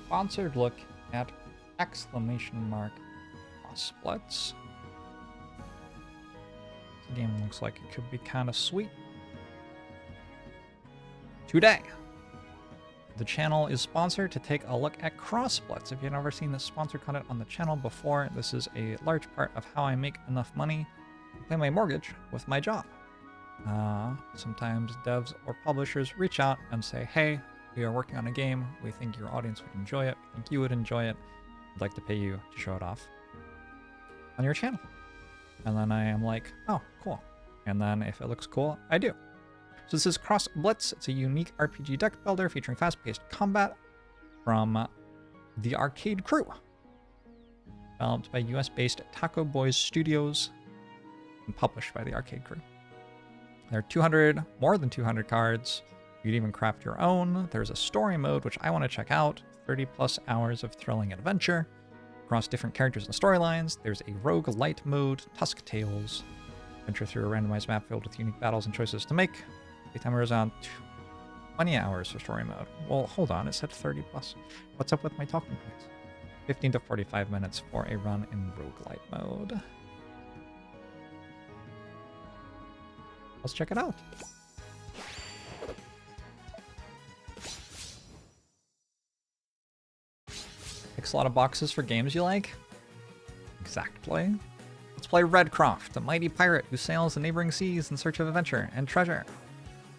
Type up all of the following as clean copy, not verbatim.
sponsored look at exclamation mark Blitz. The game looks like it could be kind of sweet. Today, the channel is sponsored to take a look at Blitz. If you've never seen this sponsored content on the channel before, this is a large part of how I make enough money to pay my mortgage with my job. Sometimes devs or publishers reach out and say, hey, we are working on a game. We think your audience would enjoy it. We think you would enjoy it. We'd like to pay you to show it off on your channel. And then I am like, oh, cool. And then if it looks cool, I do. So this is Blitz. It's a unique RPG deck builder featuring fast-paced combat from the Arcade Crew. Developed by US-based Taco Boys Studios and published by the Arcade Crew. There are more than 200 cards. You can even craft your own. There's a story mode, which I want to check out. 30 plus hours of thrilling adventure across different characters and storylines. There's a Roguelite mode, Tusk Tales. Venture through a randomized map filled with unique battles and choices to make. The timer is on 20 hours for story mode. Well, hold on, it said 30 plus. What's up with my talking points? 15 to 45 minutes for a run in Roguelite mode. Let's check it out. Picks a lot of boxes for games you like? Exactly. Let's play Redcroft, a mighty pirate who sails the neighboring seas in search of adventure and treasure.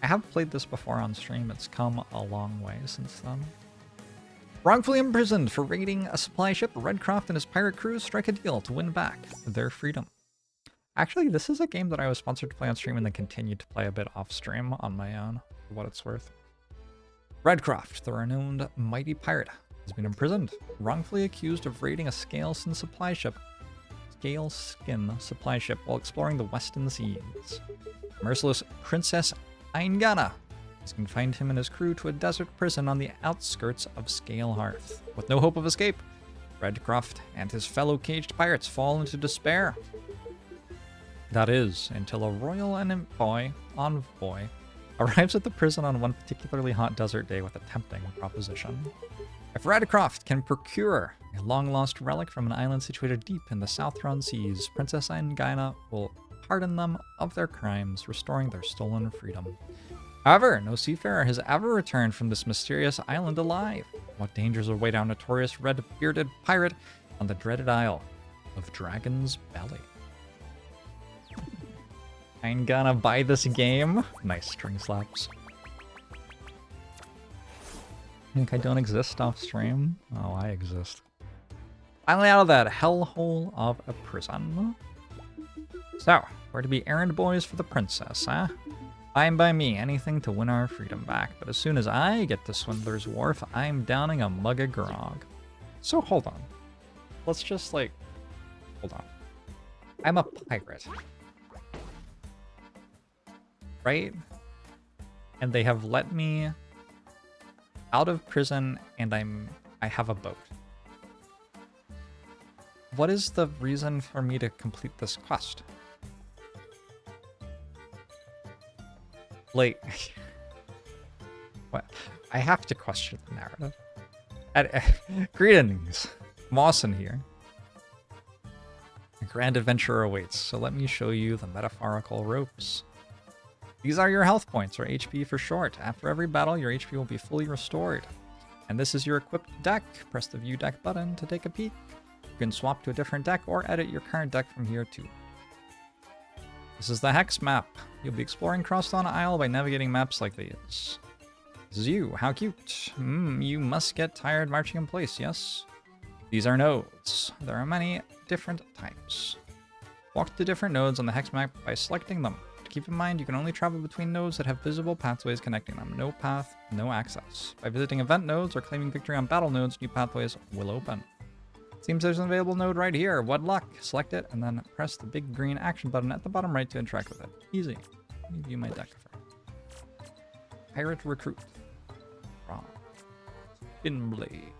I have played this before on stream. It's come a long way since then. Wrongfully imprisoned for raiding a supply ship, Redcroft and his pirate crew strike a deal to win back their freedom. Actually, this is a game that I was sponsored to play on stream and then continued to play a bit off stream on my own, for what it's worth. Redcroft, the renowned mighty pirate, has been imprisoned, wrongfully accused of raiding a scaleskin supply ship while exploring the Western Seas. Merciless Princess Aingana has confined him and his crew to a desert prison on the outskirts of Scalehearth. With no hope of escape, Redcroft and his fellow caged pirates fall into despair. That is, until a royal envoy arrives at the prison on one particularly hot desert day with a tempting proposition. If Redcroft can procure a long-lost relic from an island situated deep in the Southron Seas, Princess Aingana will pardon them of their crimes, restoring their stolen freedom. However, no seafarer has ever returned from this mysterious island alive. What dangers await our notorious red-bearded pirate on the dreaded Isle of Dragon's Belly? I'm gonna buy this game. Nice string slaps. Think I don't exist off stream? Oh, I exist. Finally out of that hellhole of a prison. So, we're to be errand boys for the princess, huh? Fine by me, anything to win our freedom back. But as soon as I get to Swindler's Wharf, I'm downing a mug of grog. So hold on. Let's just hold on. I'm a pirate. Right? And they have let me out of prison and I have a boat. What is the reason for me to complete this quest? What? I have to question the narrative. Greetings, Mawson here. A grand adventure awaits, so let me show you the metaphorical ropes. These are your health points, or HP for short. After every battle, your HP will be fully restored. And this is your equipped deck. Press the view deck button to take a peek. You can swap to a different deck or edit your current deck from here too. This is the Hex map. You'll be exploring Crosstown Isle by navigating maps like these. This is you. How cute. You must get tired marching in place, yes? These are nodes. There are many different types. Walk to different nodes on the Hex map by selecting them. Keep in mind, you can only travel between nodes that have visible pathways connecting them. No path, no access. By visiting event nodes or claiming victory on battle nodes, new pathways will open. Seems there's an available node right here. What luck? Select it and then press the big green action button at the bottom right to interact with it. Easy. Let me view my deck first. Pirate Recruit. Wrong. Finblade.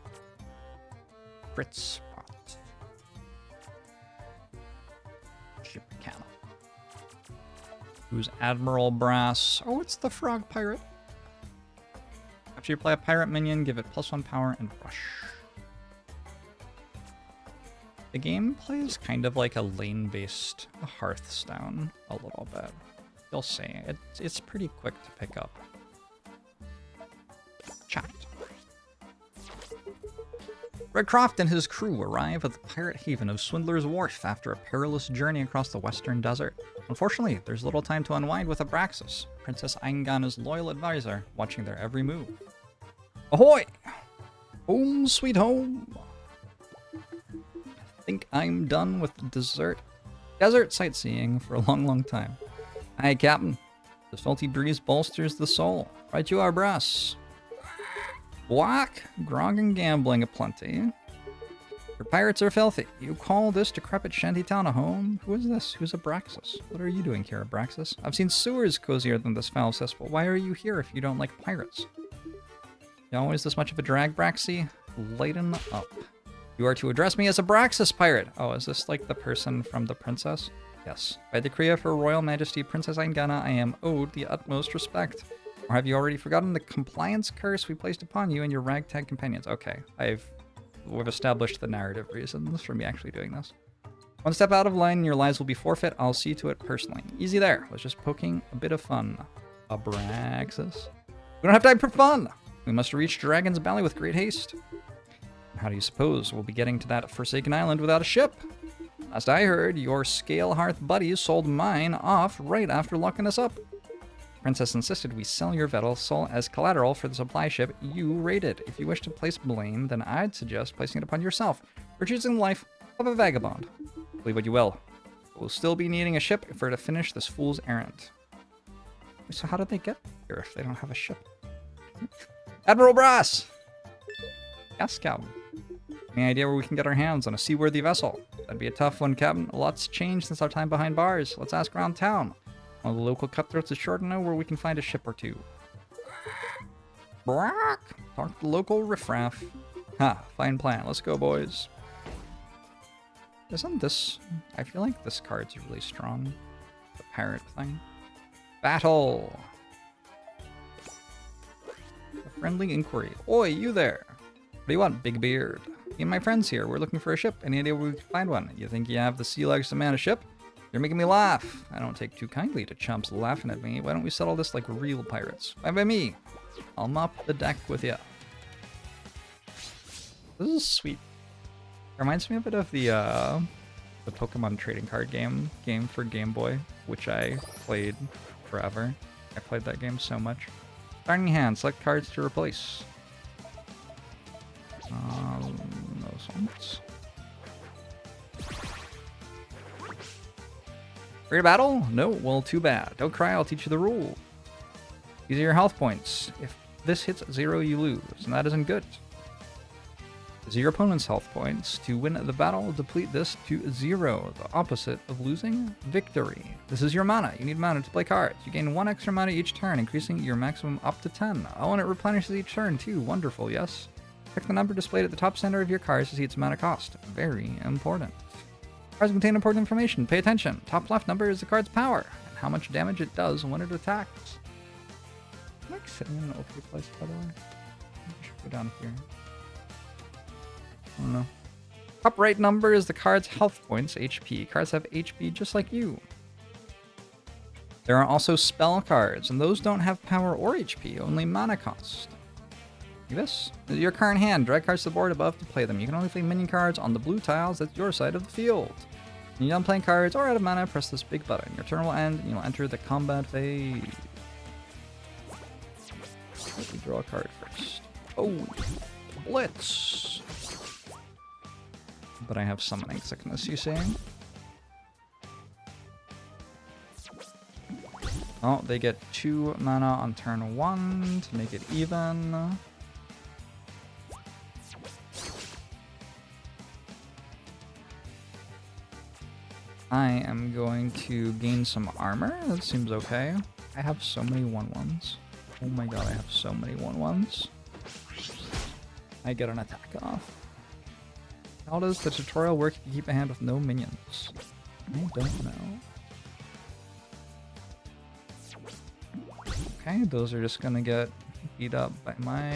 Fritz Spot. Ship Cannon. Who's Admiral Brass? Oh, it's the Frog Pirate. After you play a pirate minion, give it +1 power and rush. The game plays kind of like a lane-based Hearthstone a little bit. You'll see. It's pretty quick to pick up. Chat. Redcroft and his crew arrive at the pirate haven of Swindler's Wharf after a perilous journey across the western desert. Unfortunately, there's little time to unwind with Abraxas, Princess Aingana's loyal advisor, watching their every move. Ahoy! Home sweet home! I think I'm done with desert sightseeing for a long time. Aye, Captain. The salty breeze bolsters the soul. Right you are, brass. Black, grog and gambling aplenty. Your pirates are filthy. You call this decrepit shantytown a home? Who is this? Who's Abraxas? What are you doing here, Abraxas? I've seen sewers cozier than this foul cesspool. Why are you here if you don't like pirates? You always this much of a drag, Braxy? Lighten up. You are to address me as Abraxas, pirate. Oh, is this like the person from The Princess? Yes. By decree of Her Royal Majesty Princess Aingana, I am owed the utmost respect. Or have you already forgotten the compliance curse we placed upon you and your ragtag companions? Okay, we've established the narrative reasons for me actually doing this. One step out of line and your lives will be forfeit. I'll see to it personally. Easy there. Was just poking a bit of fun. Abraxas. We don't have time for fun. We must reach Dragon's Valley with great haste. How do you suppose we'll be getting to that forsaken island without a ship? Last I heard, your Scalehearth buddies sold mine off right after locking us up. Princess insisted we sell your vessel as collateral for the supply ship you raided. If you wish to place blame, then I'd suggest placing it upon yourself for choosing the life of a vagabond. Believe what you will. We'll still be needing a ship for to finish this fool's errand. So how did they get here if they don't have a ship? Admiral Brass! Yes, Captain. Any idea where we can get our hands on a seaworthy vessel? That'd be a tough one, Captain. A lot's changed since our time behind bars. Let's ask around town. One of the local cutthroats is sure to know where we can find a ship or two. Brock! Talk to the local riffraff. Ha, fine plan. Let's go, boys. Isn't this... I feel like this card's really strong. The pirate thing. Battle! A friendly inquiry. Oi, you there! What do you want, big beard? Me and my friends here. We're looking for a ship. Any idea where we can find one? You think you have the sea legs to man a ship? You're making me laugh. I don't take too kindly to chumps laughing at me. Why don't we settle this like real pirates? Fine by me. I'll mop the deck with ya. This is sweet. It reminds me a bit of the Pokemon trading card game for Game Boy, which I played forever. I played that game so much. Starting hand, select cards to replace. Those ones. Ready to battle? No? Well, too bad. Don't cry, I'll teach you the rule. These are your health points. If this hits 0, you lose, and that isn't good. These are your opponent's health points. To win the battle, deplete this to 0. The opposite of losing, victory. This is your mana. You need mana to play cards. You gain 1 extra mana each turn, increasing your maximum up to 10. Oh, and it replenishes each turn, too. Wonderful, yes? Check the number displayed at the top center of your cards to see its mana cost. Very important. Cards contain important information. Pay attention. Top left number is the card's power, and how much damage it does when it attacks. Am I sitting in an okay place, by the way? I should go down here. I don't know. Top right number is the card's health points, HP. Cards have HP just like you. There are also spell cards, and those don't have power or HP, only mana cost. Like this. Your current hand. Drag cards to the board above to play them. You can only play minion cards on the blue tiles at your side of the field. When you're done playing cards or out of mana, press this big button. Your turn will end, and you'll enter the combat phase. Let me draw a card first. Oh, Blitz. But I have summoning sickness, you see? Oh, they get 2 mana on turn 1 to make it even. I am going to gain some armor. That seems okay. I have so many 1/1s. Oh my god, I have so many 1/1s. I get an attack off. How does the tutorial work if you keep a hand with no minions? I don't know. Okay, those are just gonna get beat up by my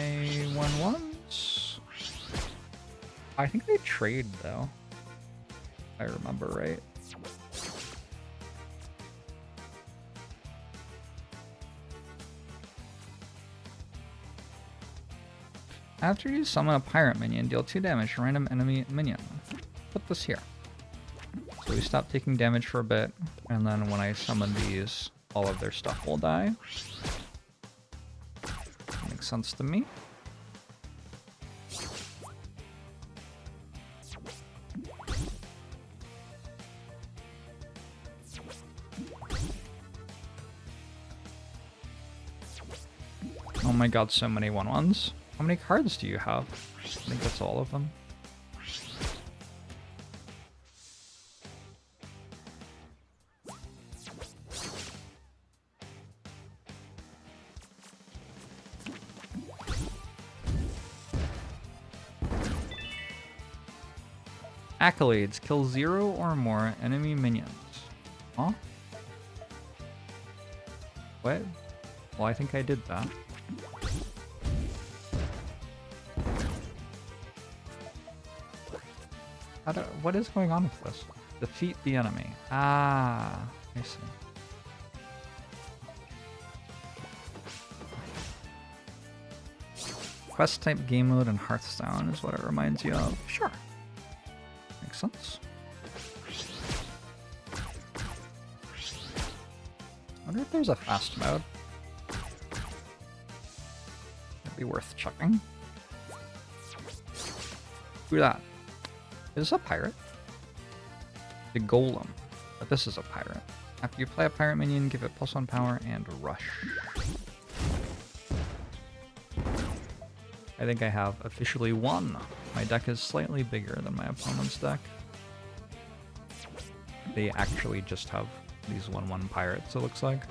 1/1s. I think they trade though. I remember right. After you summon a pirate minion, deal 2 damage to a random enemy minion. Put this here. So we stop taking damage for a bit, and then when I summon these, all of their stuff will die. Makes sense to me. Oh my god, so many 1/1s. How many cards do you have? I think that's all of them. Accolades. Kill 0 or more enemy minions. Huh? What? Well, I think I did that. What is going on with this? Defeat the enemy. Ah, I see. Quest type game mode and Hearthstone is what it reminds you of. Sure. Makes sense. I wonder if there's a fast mode. That'd be worth checking. Who's that? Is this a pirate? The Golem. But this is a pirate. After you play a pirate minion, give it +1 power and rush. I think I have officially won. My deck is slightly bigger than my opponent's deck. They actually just have these 1/1 pirates, it looks like.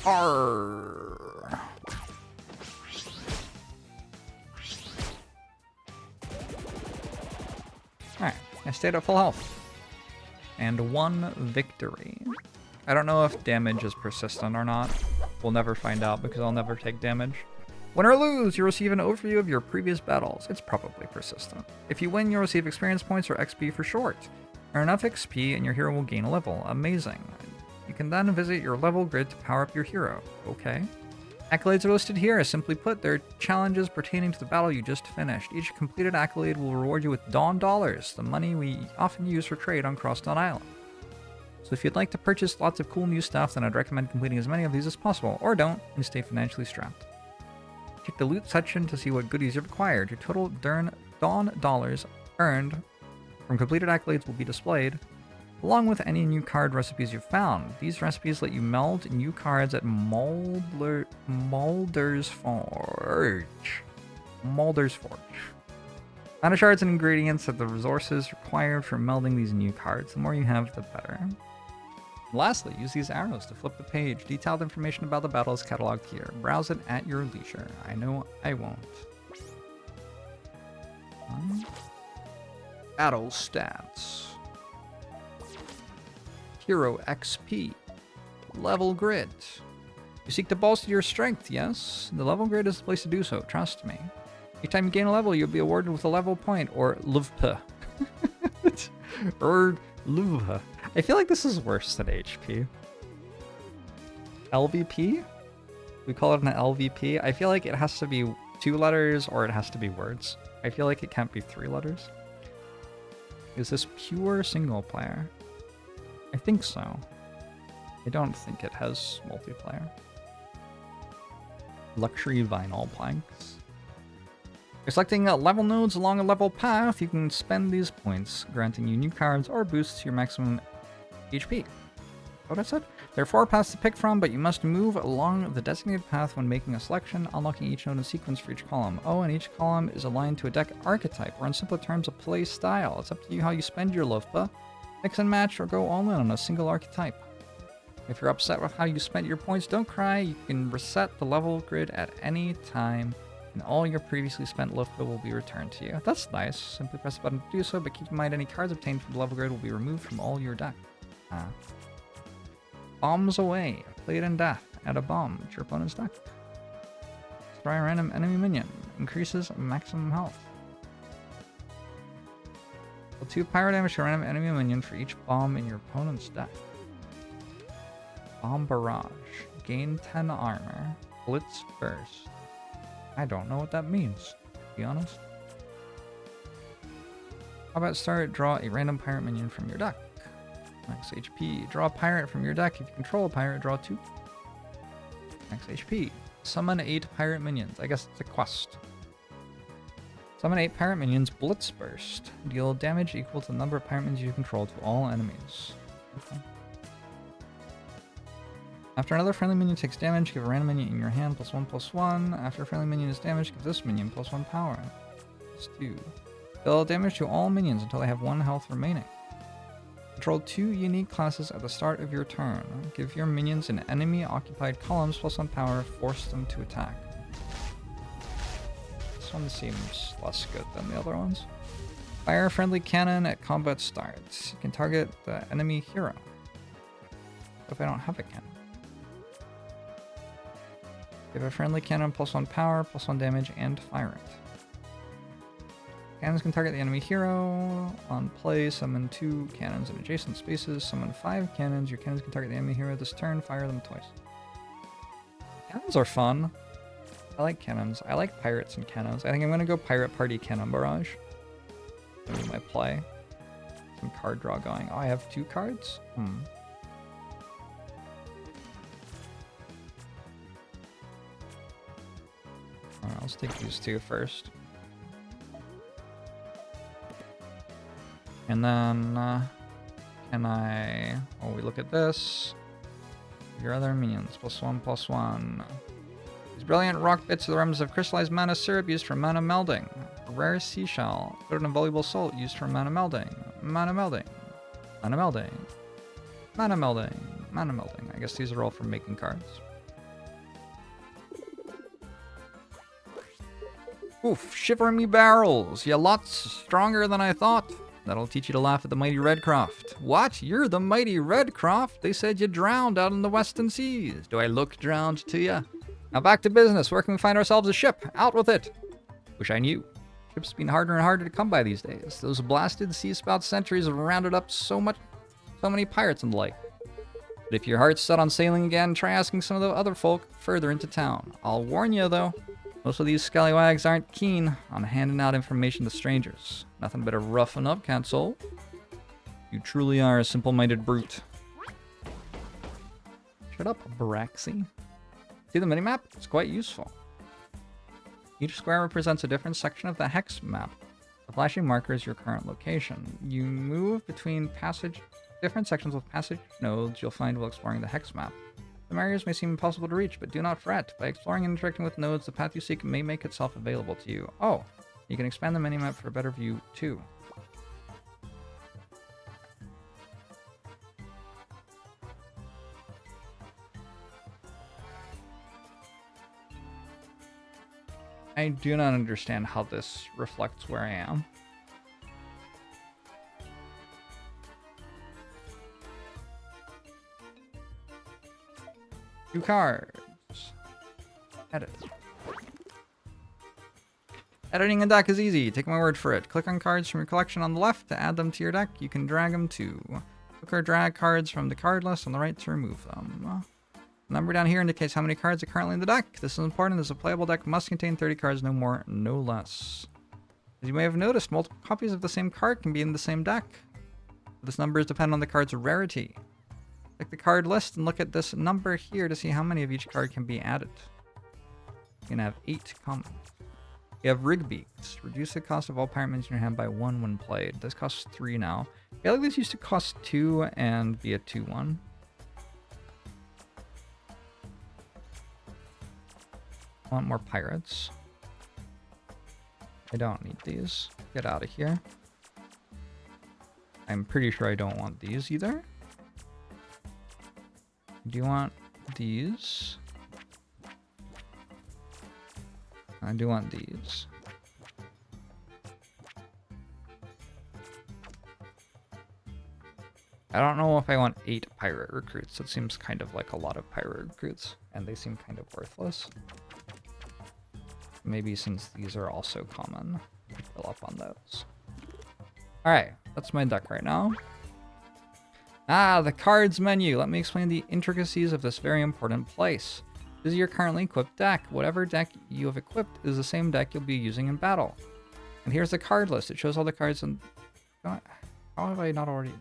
Arrgh. Alright, I stayed at full health. And 1 victory. I don't know if damage is persistent or not. We'll never find out because I'll never take damage. Win or lose, you receive an overview of your previous battles. It's probably persistent. If you win, you'll receive experience points or XP for short. Earn enough XP and your hero will gain a level. Amazing. You can then visit your level grid to power up your hero. Okay. Accolades are listed here. Simply put, they're challenges pertaining to the battle you just finished. Each completed accolade will reward you with Dawn Dollars, the money we often use for trade on Crossdawn Island. So if you'd like to purchase lots of cool new stuff, then I'd recommend completing as many of these as possible, or don't, and stay financially strapped. Check the loot section to see what goodies you've acquired. Your total Dawn Dollars earned from completed accolades will be displayed, along with any new card recipes you've found. These recipes let you meld new cards at Molder's Forge. Molder's Forge. Find the shards and ingredients of the resources required for melding these new cards. The more you have, the better. Lastly, use these arrows to flip the page. Detailed information about the battle is cataloged here. Browse it at your leisure. I know I won't. Battle stats. Hero XP. Level grid. You seek to bolster your strength, yes? The level grid is the place to do so, trust me. Each time you gain a level, you'll be awarded with a level point, or LVP. Or LVP. I feel like this is worse than HP. LVP? We call it an LVP. I feel like it has to be 2 letters, or it has to be words. I feel like it can't be 3 letters. Is this pure single player? I think so. I don't think it has multiplayer. Luxury vinyl planks. By selecting level nodes along a level path, you can spend these points, granting you new cards or boosts your maximum HP. What I said? There are 4 paths to pick from, but you must move along the designated path when making a selection, unlocking each node in sequence for each column. Oh, and each column is aligned to a deck archetype, or in simpler terms, a play style. It's up to you how you spend your LVP. Mix and match or go all in on a single archetype. If you're upset with how you spent your points, don't cry. You can reset the level grid at any time, and all your previously spent LVP will be returned to you. That's nice. Simply press the button to do so, but keep in mind any cards obtained from the level grid will be removed from all your deck. Bombs away. Play it in death. Add a bomb to your opponent's deck. Destroy a random enemy minion. Increases maximum health. Deal 2 pyro damage to a random enemy minion for each bomb in your opponent's deck. Bomb barrage. Gain 10 armor. Blitz burst. I don't know what that means, to be honest. How about start? Draw a random pirate minion from your deck. Max HP. Draw a pirate from your deck. If you control a pirate, draw 2. Max HP. Summon 8 pirate minions. I guess it's a quest. Summon 8 pirate minions. Blitz burst. Deal damage equal to the number of pirate minions you control to all enemies. Okay. After another friendly minion takes damage, give a random minion in your hand +1/+1. After a friendly minion is damaged, give this minion +1 power. +2. Deal damage to all minions until they have 1 health remaining. Control 2 unique classes at the start of your turn. Give your minions in enemy-occupied columns +1 power, force them to attack. This one seems less good than the other ones. Fire a friendly cannon at combat starts. You can target the enemy hero. What if I don't have a cannon? Give a friendly cannon +1 power, +1 damage, and fire it. Cannons can target the enemy hero. On play, summon 2 cannons in adjacent spaces. Summon 5 cannons. Your cannons can target the enemy hero this turn. Fire them twice. Cannons are fun. I like cannons. I like pirates and cannons. I think I'm going to go Pirate Party Cannon Barrage. Maybe my play. Some card draw going. Oh, I have 2 cards? Alright, let's take these 2 first. And then, can I... Oh, we look at this. Your other minions, +1/+1. These brilliant rock bits are the remnants of crystallized mana syrup used for mana melding. A rare seashell, put in a valuable salt used for mana melding. Mana melding. Mana melding. Mana melding. Mana melding. I guess these are all for making cards. Oof, shiver me barrels. You're lots stronger than I thought. That'll teach you to laugh at the mighty Redcroft. What? You're the mighty Redcroft? They said you drowned out in the western seas. Do I look drowned to you? Now back to business. Where can we find ourselves a ship? Out with it. Wish I knew. Ships been harder and harder to come by these days. Those blasted sea spout sentries have rounded up so many pirates and the like. But if your heart's set on sailing again, try asking some of the other folk further into town. I'll warn you though. Most of these scallywags aren't keen on handing out information to strangers. Nothing but a roughen up, cancel. You truly are a simple-minded brute. Shut up, Braxy. See the minimap? It's quite useful. Each square represents a different section of the hex map. The flashing marker is your current location. You move between different sections with passage nodes you'll find while exploring the hex map. Some areas may seem impossible to reach, but do not fret. By exploring and interacting with nodes, the path you seek may make itself available to you. Oh, you can expand the minimap for a better view, too. I do not understand how this reflects where I am. Two cards. Edit. Editing a deck is easy. Take my word for it. Click on cards from your collection on the left to add them to your deck. You can drag them too. Click or drag cards from the card list on the right to remove them. The number down here indicates how many cards are currently in the deck. This is important as a playable deck must contain 30 cards, no more, no less. As you may have noticed, multiple copies of the same card can be in the same deck. This number is dependent on the card's rarity. Click the card list and look at this number here to see how many of each card can be added. You can have 8 commons. You have Rigbeaks. Reduce the cost of all pirate minions in your hand by 1 when played. This costs 3 now. I feel like this used to cost 2 and be a 2/1. I want more pirates. I don't need these. Get out of here. I'm pretty sure I don't want these either. Do you want these? I do want these. I don't know if I want 8 pirate recruits. It seems kind of like a lot of pirate recruits, and they seem kind of worthless. Maybe since these are also common, fill up on those. Alright, that's my deck right now. Ah, the cards menu. Let me explain the intricacies of this very important place. This is your currently equipped deck. Whatever deck you have equipped is the same deck you'll be using in battle. And here's the card list. It shows all the cards and... How have I not already...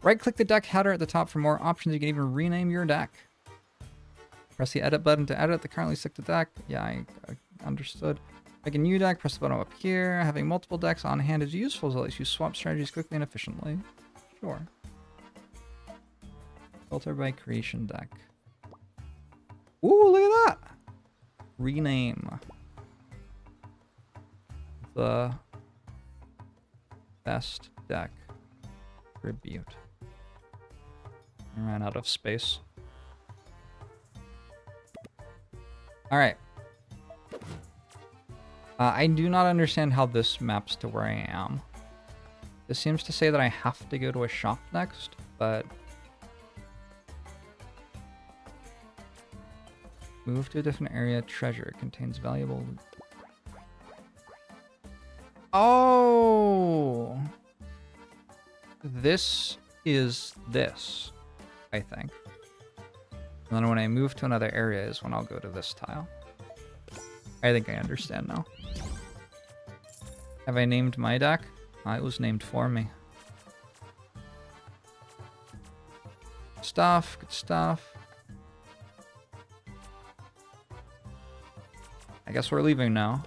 Right-click the deck header at the top for more options. You can even rename your deck. Press the edit button to edit the currently sticked deck. Yeah, I understood. Make a new deck, press the button up here. Having multiple decks on hand is useful as it lets you swap strategies quickly and efficiently. Sure. Filter by creation deck. Ooh, look at that! Rename. The best deck. Tribute. I ran out of space. Alright. I do not understand how this maps to where I am. This seems to say that I have to go to a shop next, but... Move to a different area. Treasure contains valuable... Oh! This is this, I think. And then when I move to another area is when I'll go to this tile. I think I understand now. Have I named my deck? It was named for me. Stuff, good stuff. I guess we're leaving now.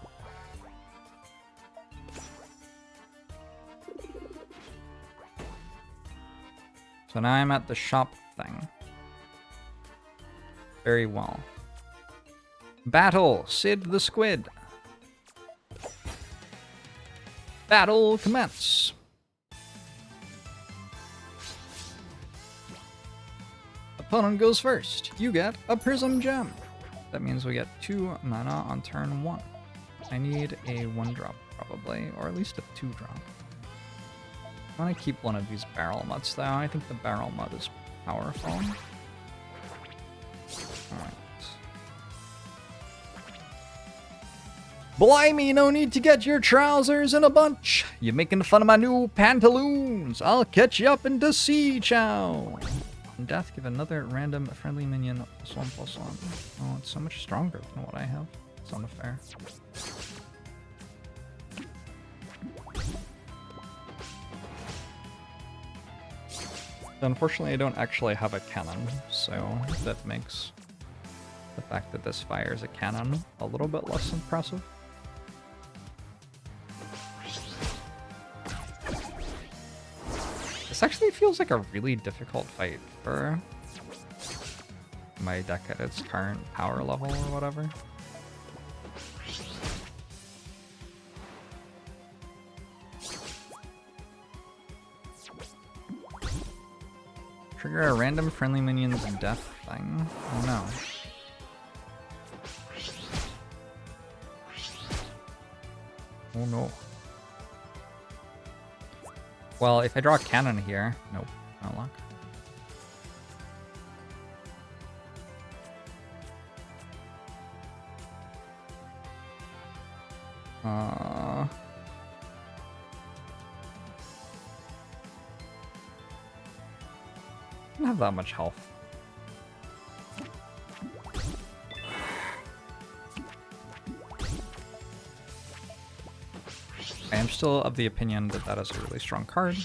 So now I'm at the shop thing. Very well. Battle! Sid the Squid! Battle commence! Opponent goes first. You get a Prism Gem. That means we get 2 mana on turn 1. I need a 1-drop probably, or at least a 2-drop. I want to keep one of these barrel muds though. I think the barrel mud is powerful. Alright. Blimey, no need to get your trousers in a bunch. You're making fun of my new pantaloons. I'll catch you up into sea chow. On death, give another random friendly minion +1/+1. Oh, it's so much stronger than what I have. It's unfair. Unfortunately, I don't actually have a cannon, so that makes the fact that this fires a cannon a little bit less impressive. This actually feels like a really difficult fight for my deck at its current power level or whatever. Trigger a random friendly minion's death thing. Oh no. Oh no. Well, if I draw a cannon here, nope, no luck. I don't have that much health. I am still of the opinion that that is a really strong card.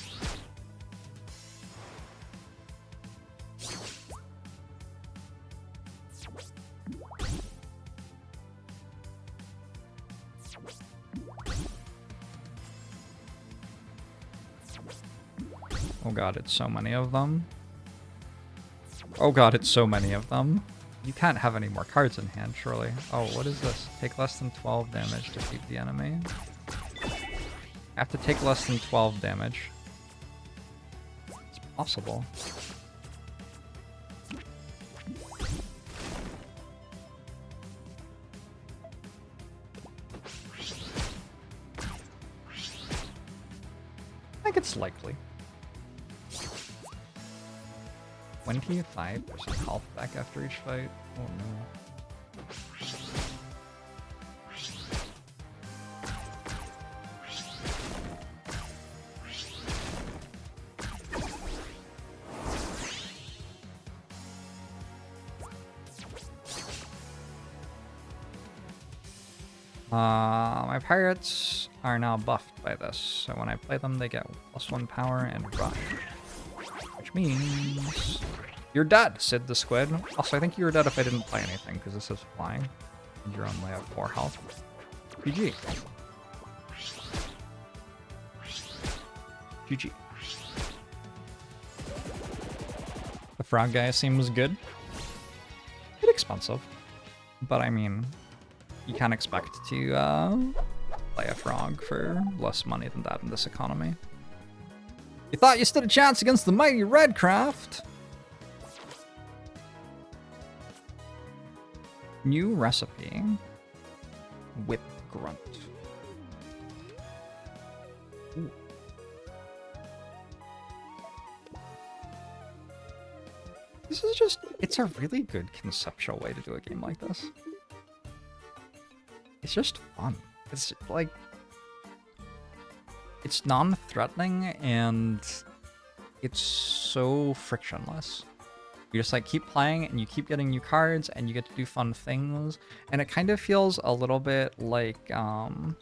Oh god, it's so many of them. Oh god, it's so many of them. You can't have any more cards in hand, surely. Oh, what is this? Take less than 12 damage to defeat the enemy. I have to take less than 12 damage. It's possible. I think it's likely. 25% health back after each fight. Oh no. My pirates are now buffed by this, so when I play them, they get +1 power and rush. Which means you're dead, Sid the Squid. Also, I think you were dead if I didn't play anything, because this is flying. And you're only at 4 health. GG. GG. The frog guy seems good. Bit expensive. But I mean, you can't expect to play a frog for less money than that in this economy. You thought you stood a chance against the mighty Redcraft? New recipe. Whip grunt. Ooh. This is just, it's a really good conceptual way to do a game like this. It's just fun. It's like, it's non-threatening and it's so frictionless. You just like keep playing and you keep getting new cards and you get to do fun things. And it kind of feels a little bit like the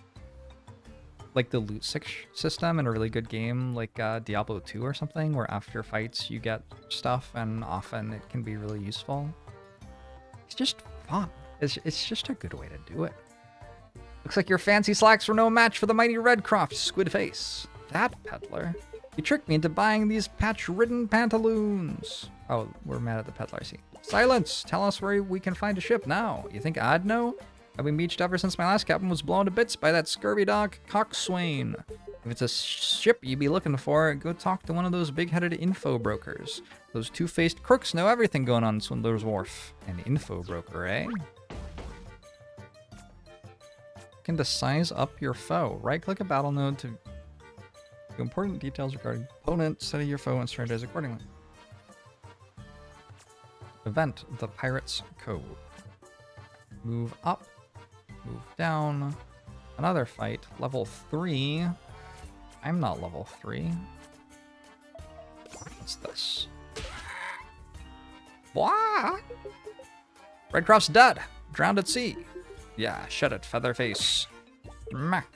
loot system in a really good game like Diablo 2 or something, where after fights you get stuff and often it can be really useful. It's just fun. It's just a good way to do it. Looks like your fancy slacks were no match for the mighty Redcroft, Squidface. That peddler. He tricked me into buying these patch-ridden pantaloons. Oh, we're mad at the peddler, I see. Silence! Tell us where we can find a ship now. You think I'd know? I've been beached ever since my last captain was blown to bits by that scurvy dog, Coxswain. If it's a ship you'd be looking for, go talk to one of those big-headed info brokers. Those two-faced crooks know everything going on in Swindler's Wharf. An info broker, eh? To size up your foe. Right-click a battle node to do important details regarding opponent, study your foe, and strategize accordingly. Event the Pirate's Code. Move up, move down. Another fight. Level 3. I'm not level 3. What's this? What? Redcroft's dead. Drowned at sea. Yeah, shut it, Featherface. Smack.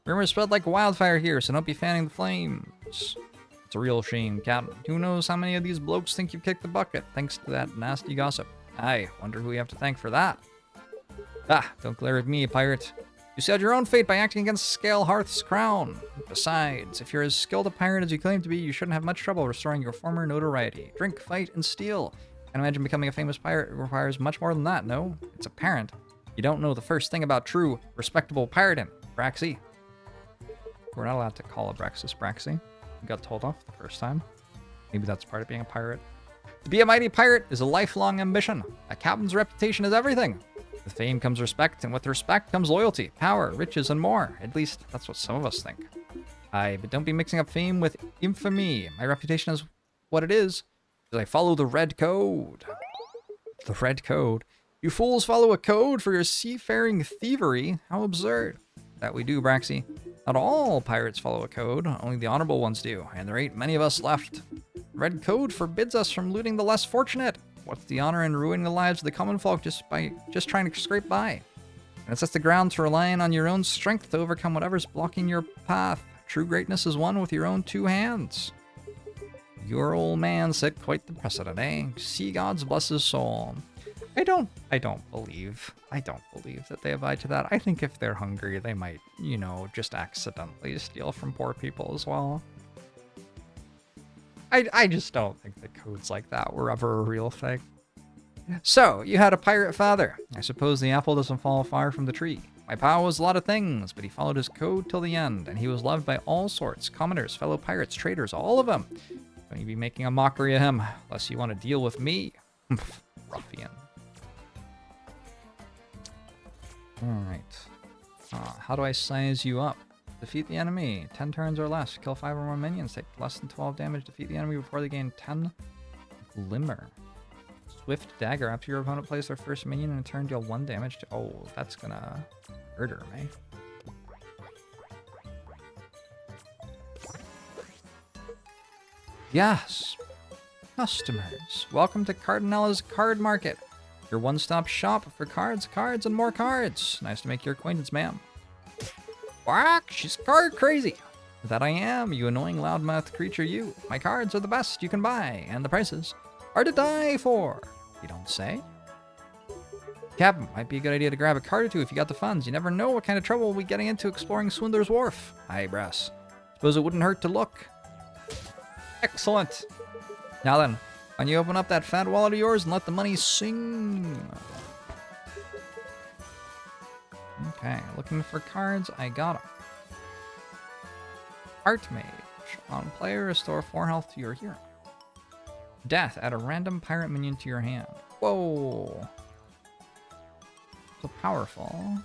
Rumors spread like wildfire here, so don't be fanning the flames. It's a real shame, Captain. Who knows how many of these blokes think you've kicked the bucket, thanks to that nasty gossip. I wonder who we have to thank for that. Ah, don't glare at me, pirate. You sealed your own fate by acting against Scalehearth's crown. Besides, if you're as skilled a pirate as you claim to be, you shouldn't have much trouble restoring your former notoriety. Drink, fight, and steal. I imagine becoming a famous pirate requires much more than that, no? It's apparent. You don't know the first thing about true, respectable pirating. Braxy. We're not allowed to call Abraxas Braxy. We got told off the first time. Maybe that's part of being a pirate. To be a mighty pirate is a lifelong ambition. A captain's reputation is everything. With fame comes respect, and with respect comes loyalty, power, riches, and more. At least, that's what some of us think. Aye, but don't be mixing up fame with infamy. My reputation is what it is. I follow the red code. The red code? You fools follow a code for your seafaring thievery? How absurd. That we do, Braxy. Not all pirates follow a code, only the honorable ones do, and there ain't many of us left. Red code forbids us from looting the less fortunate. What's the honor in ruining the lives of the common folk just trying to scrape by? And it sets the ground to relying on your own strength to overcome whatever's blocking your path. True greatness is won with your own 2 hands. Your old man set quite the precedent, eh? Sea gods bless his soul. I don't believe that they abide to that. I think if they're hungry, they might, you know, just accidentally steal from poor people as well. I just don't think the codes like that were ever a real thing. So, you had a pirate father. I suppose the apple doesn't fall far from the tree. My pa was a lot of things, but he followed his code till the end, and he was loved by all sorts, commoners, fellow pirates, traders, all of them. Don't you be making a mockery of him, unless you want to deal with me. Ruffian. Alright. How do I size you up? Defeat the enemy. 10 turns or less. Kill 5 or more minions. Take less than 12 damage. Defeat the enemy before they gain 10 glimmer. Swift dagger. After your opponent plays their first minion in a turn, deal 1 damage to... Oh, that's gonna murder me. Yes! Customers, welcome to Cardinella's Card Market. Your one-stop shop for cards, and more cards. Nice to make your acquaintance, ma'am. Quack! She's card crazy. That I am, you annoying loudmouth creature, you. My cards are the best you can buy, and the prices are to die for. You don't say? Captain, might be a good idea to grab a card or two if you got the funds. You never know what kind of trouble we'll be getting into exploring Swindler's Wharf. Aye, brass. Suppose it wouldn't hurt to look. Excellent. Now then, when you open up that fat wallet of yours and let the money sing. Okay, looking for cards. I got them. Art Mage. On player, restore 4 health to your hero. Death. Add a random pirate minion to your hand. Whoa. So powerful.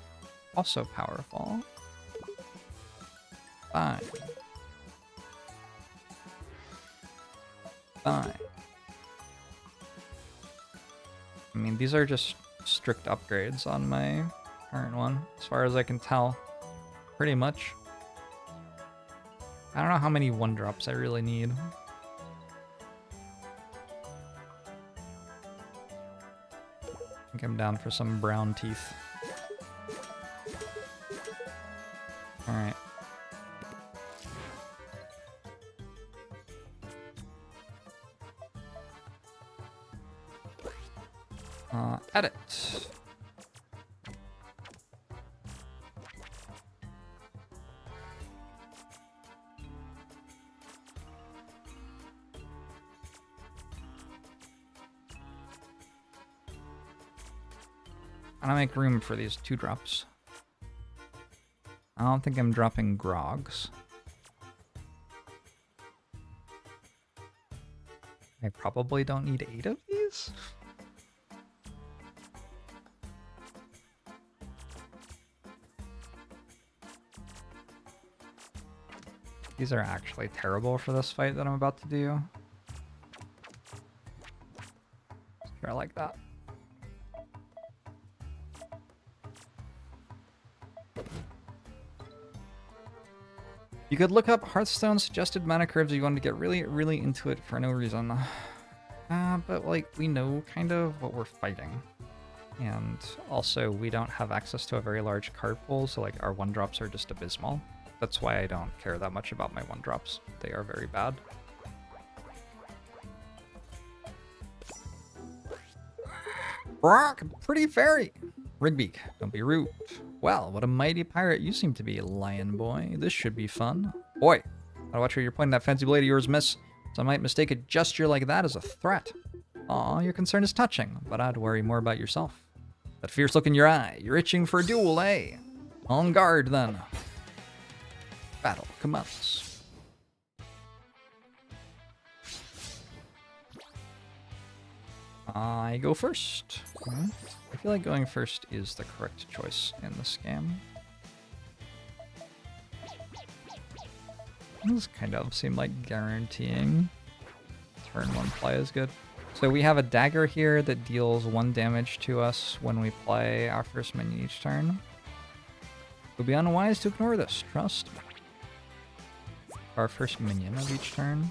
Also powerful. Fine. Fine. I mean, these are just strict upgrades on my current one, as far as I can tell. Pretty much. I don't know how many 1-drops I really need. I think I'm down for some brown teeth. Alright. Edit. I'm gonna make room for these 2-drops. I don't think I'm dropping grogs. I probably don't need 8 of these. These are actually terrible for this fight that I'm about to do. Sure, I like that. You could look up Hearthstone's suggested mana curves if you want to get really, really into it for no reason. But like, we know kind of what we're fighting. And also, we don't have access to a very large card pool, so like our 1-drops are just abysmal. That's why I don't care that much about my 1-drops. They are very bad. Brock, pretty fairy. Rigbeak, don't be rude. Well, what a mighty pirate you seem to be, lion boy. This should be fun. Boy, gotta watch where you're pointing that fancy blade of yours, miss. Some might mistake a gesture like that as a threat. Aw, your concern is touching, but I'd worry more about yourself. That fierce look in your eye. You're itching for a duel, eh? On guard, then. Battle commence. I go first. I feel like going first is the correct choice in this game. This kind of seem like guaranteeing turn 1 play is good. So we have a dagger here that deals 1 damage to us when we play our first minion each turn. It would be unwise to ignore this, trust me. Our first minion of each turn.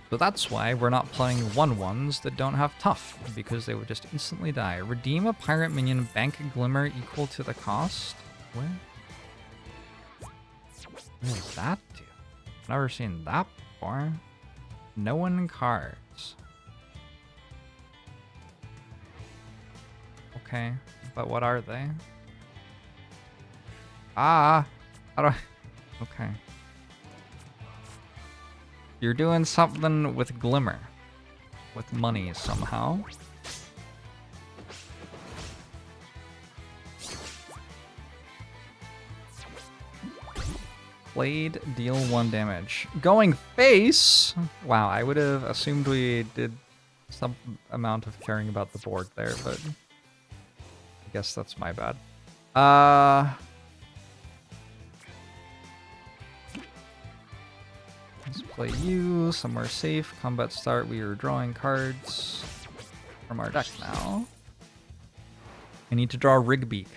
So that's why we're not playing 1/1s that don't have tough, because they would just instantly die. Redeem a pirate minion, bank a glimmer equal to the cost? What does that do? Never seen that before. No one cards. Okay, but what are they? Ah! How do I... Okay. You're doing something with glimmer. With money somehow. Blade, deal 1 damage. Going face! Wow, I would have assumed we did some amount of caring about the board there, but I guess that's my bad. Let's play you somewhere safe. Combat start. We are drawing cards from our deck now. I need to draw Rigbeak.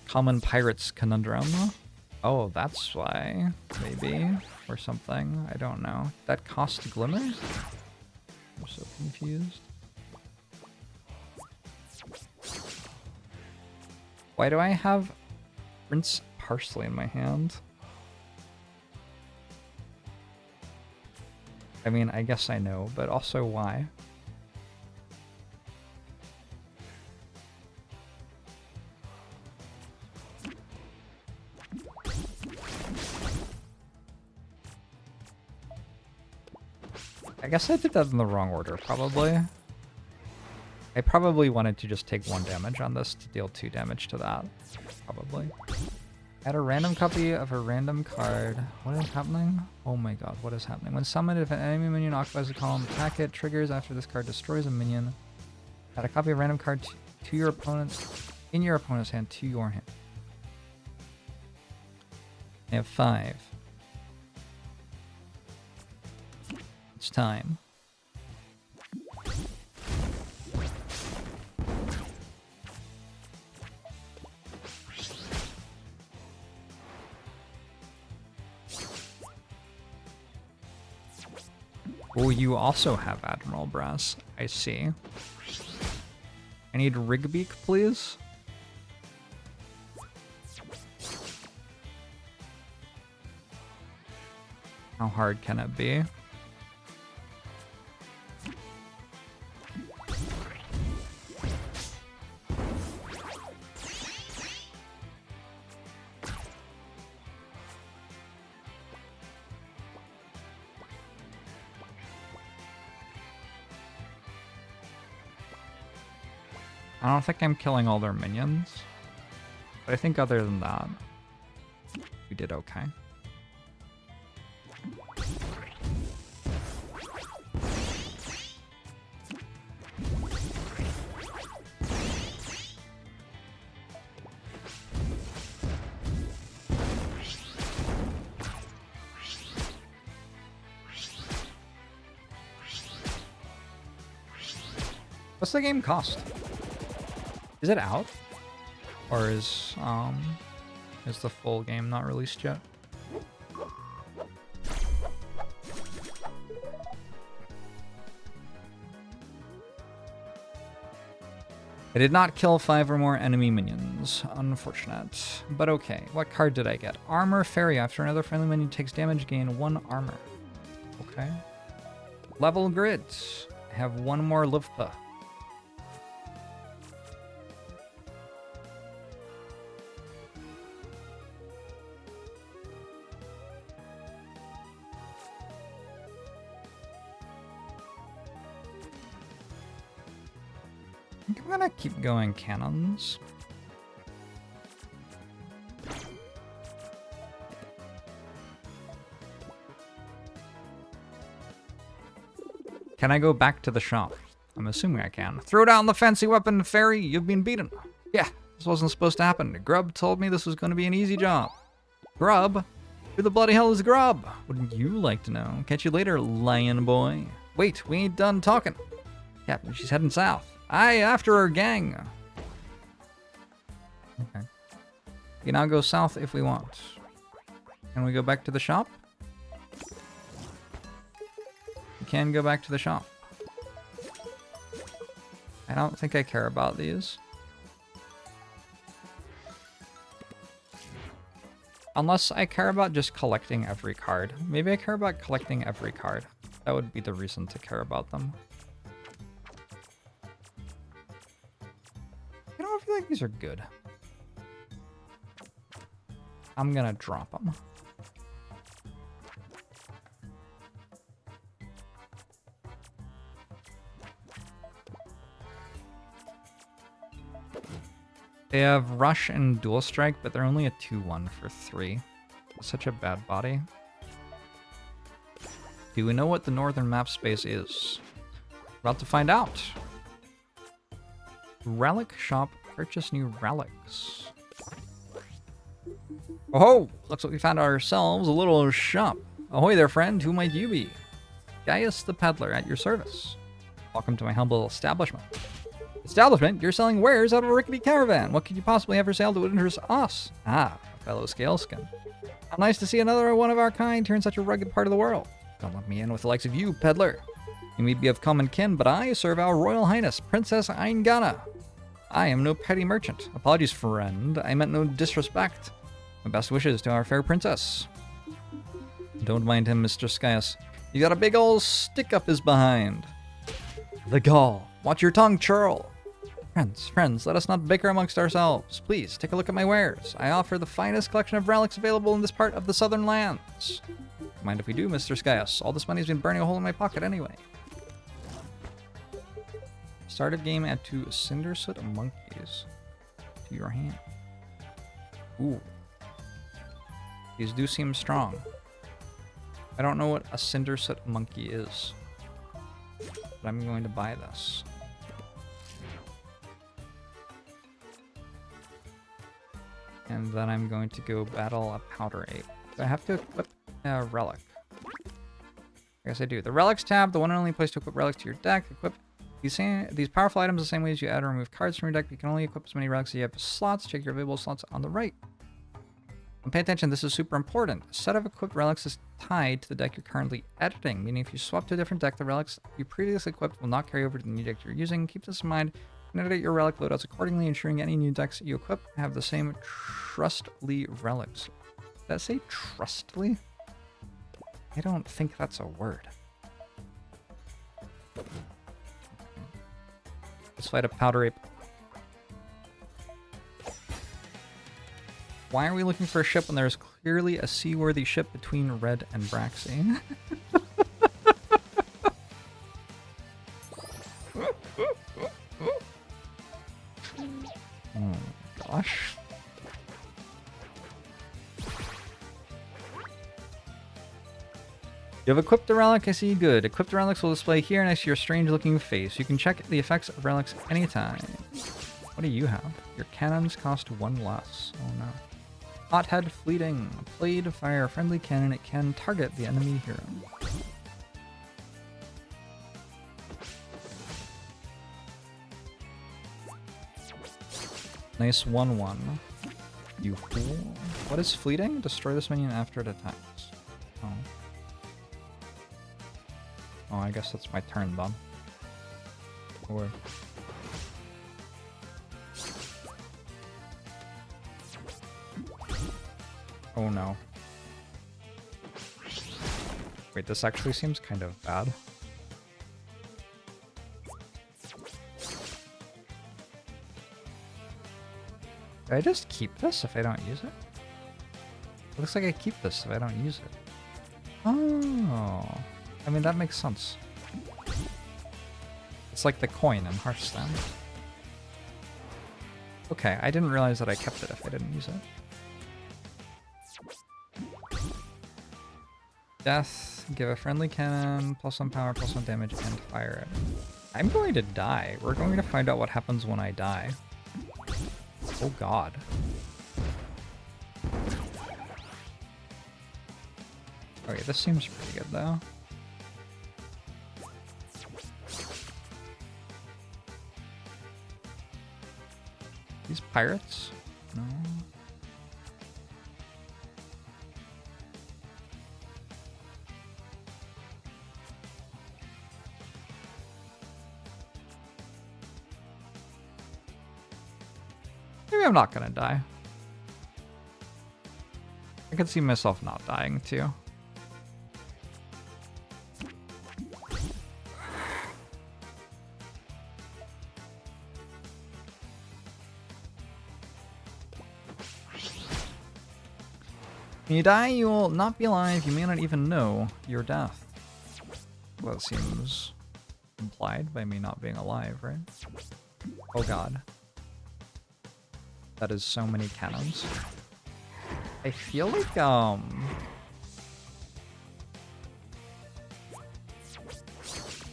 Common Pirates Conundrum. Oh, that's why. Maybe. Or something. I don't know. That cost Glimmer? I'm so confused. Why do I have Prince Parsley in my hand? I mean, I guess I know, but also why? I guess I did that in the wrong order, probably. I probably wanted to just take 1 damage on this to deal 2 damage to that. Probably. Add a random copy of a random card. What is happening? Oh my god, what is happening? When summoned, if an enemy minion occupies a column, attack it. Triggers after this card destroys a minion. Add a copy of a random card to your opponent's... in your opponent's hand to your hand. I have 5. It's time. Oh, you also have Admiral Brass. I see. I need Rigbeak, please. How hard can it be? I don't think I'm killing all their minions, but I think other than that, we did okay. What's the game cost? Is it out? Or is the full game not released yet? I did not kill 5 or more enemy minions. Unfortunate. But okay. What card did I get? Armor Fairy. After another friendly minion takes damage, gain 1 armor. Okay. Level Grid. I have 1 more Livpa. I'm gonna keep going cannons. Can I go back to the shop? I'm assuming I can. Throw down the fancy weapon, fairy. You've been beaten. Yeah, this wasn't supposed to happen. Grub told me this was going to be an easy job. Grub? Who the bloody hell is Grub? Wouldn't you like to know? Catch you later, lion boy. Wait, we ain't done talking. Captain, she's heading south. Aye, after her gang. Okay. We can now go south if we want. Can we go back to the shop? We can go back to the shop. I don't think I care about these. Unless I care about just collecting every card. Maybe I care about collecting every card. That would be the reason to care about them. I feel like these are good. I'm gonna drop them. They have Rush and Dual Strike, but they're only a 2-1 for 3. Such a bad body. Do we know what the northern map space is? About to find out. Relic Shop Purchase new relics. Oh, looks like we found ourselves a little shop. Ahoy there, friend. Who might you be? Gaius the Peddler at your service. Welcome to my humble establishment. Establishment? You're selling wares out of a rickety caravan. What could you possibly have for sale that would interest us? Ah, a fellow scaleskin. How nice to see another one of our kind here in such a rugged part of the world. Don't let me in with the likes of you, peddler. You may be of common kin, but I serve our Royal Highness, Princess Aingana. I am no petty merchant. Apologies, friend. I meant no disrespect. My best wishes to our fair princess. Don't mind him, Mr. Skyus. You got a big ol' stick up his behind. The gall. Watch your tongue, churl. Friends, let us not bicker amongst ourselves. Please, take a look at my wares. I offer the finest collection of relics available in this part of the southern lands. Mind if we do, Mr. Skyus? All this money's been burning a hole in my pocket anyway. Start of game, add 2 Cindersoot monkeys to your hand. Ooh. These do seem strong. I don't know what a Cindersoot monkey is, but I'm going to buy this. And then I'm going to go battle a powder ape. Do I have to equip a relic? I guess I do. The relics tab, the one and only place to equip relics to your deck. Equip these powerful items the same way as you add or remove cards from your deck. You can only equip as many relics as you have slots. Check your available slots on the right. And pay attention, this is super important. A set of equipped relics is tied to the deck you're currently editing, meaning if you swap to a different deck, the relics you previously equipped will not carry over to the new deck you're using. Keep this in mind and edit your relic loadouts accordingly, ensuring any new decks you equip have the same trustly relics. Did that say trustly? I don't think that's a word. Let's fight a powder ape. Why are we looking for a ship when there's clearly a seaworthy ship between Red and Braxy? Oh gosh. You have equipped the relic, I see. Good. Equipped relics will display here next to your strange looking face. You can check the effects of relics anytime. What do you have? Your cannons cost 1 less. Oh no. Hothead Fleeting. Play to fire a friendly cannon. It can target the enemy hero. Nice 1-1. You fool. What is Fleeting? Destroy this minion after it attacks. Oh. Oh, I guess that's my turn then. Or... Oh no. Wait, this actually seems kind of bad. Do I just keep this if I don't use it? It looks like I keep this if I don't use it. Oh. I mean, that makes sense. It's like the coin in Hearthstone. Okay, I didn't realize that I kept it if I didn't use it. Death, give a friendly cannon, +1 power, +1 damage, and fire it. I'm going to die. We're going to find out what happens when I die. Oh god. Okay, this seems pretty good though. These pirates? No. Maybe I'm not gonna die. I can see myself not dying too. When you die, you will not be alive. You may not even know your death. Well, that seems implied by me not being alive, right? Oh god. That is so many cannons. I feel like,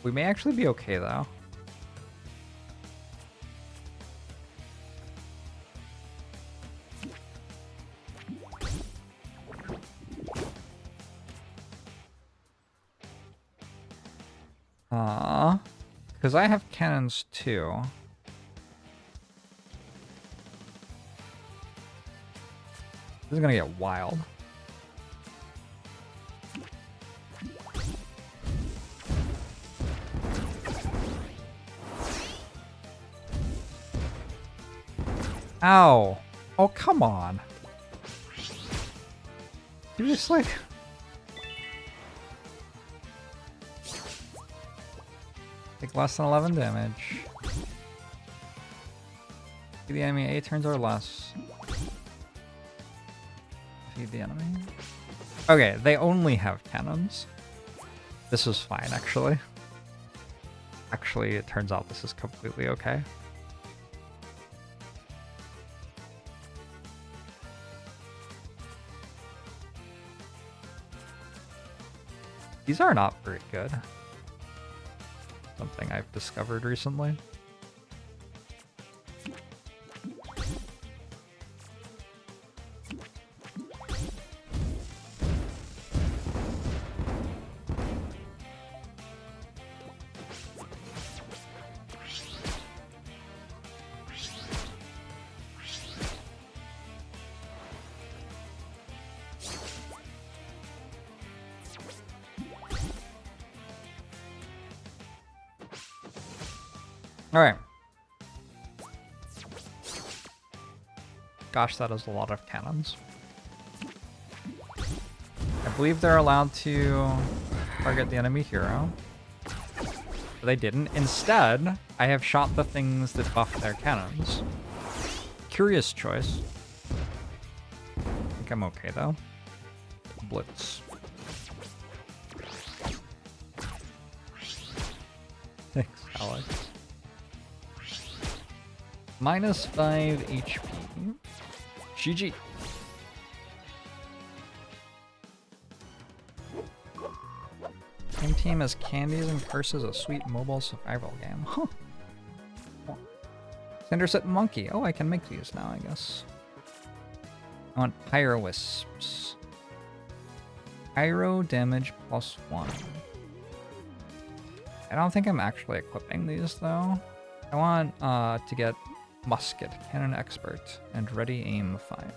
we may actually be okay, though. Because I have cannons too. This is gonna get wild. Ow. Oh, come on. Seriously? Take less than 11 damage. Feed the enemy 8 turns or less. Feed the enemy. Okay, they only have cannons. This is fine, actually. Actually, it turns out this is completely okay. These are not very good. Something I've discovered recently. Alright. Gosh, that is a lot of cannons. I believe they're allowed to target the enemy hero. But they didn't. Instead, I have shot the things that buff their cannons. Curious choice. I think I'm okay though. Blitz. Thanks, Alex. Minus 5 HP. GG. Same team as Candies and Curses, a sweet mobile survival game. Huh. Cinderset Monkey. Oh, I can make these now, I guess. I want Pyro Wisps. Pyro damage +1. I don't think I'm actually equipping these, though. I want to get Musket, Cannon Expert, and Ready Aim 5.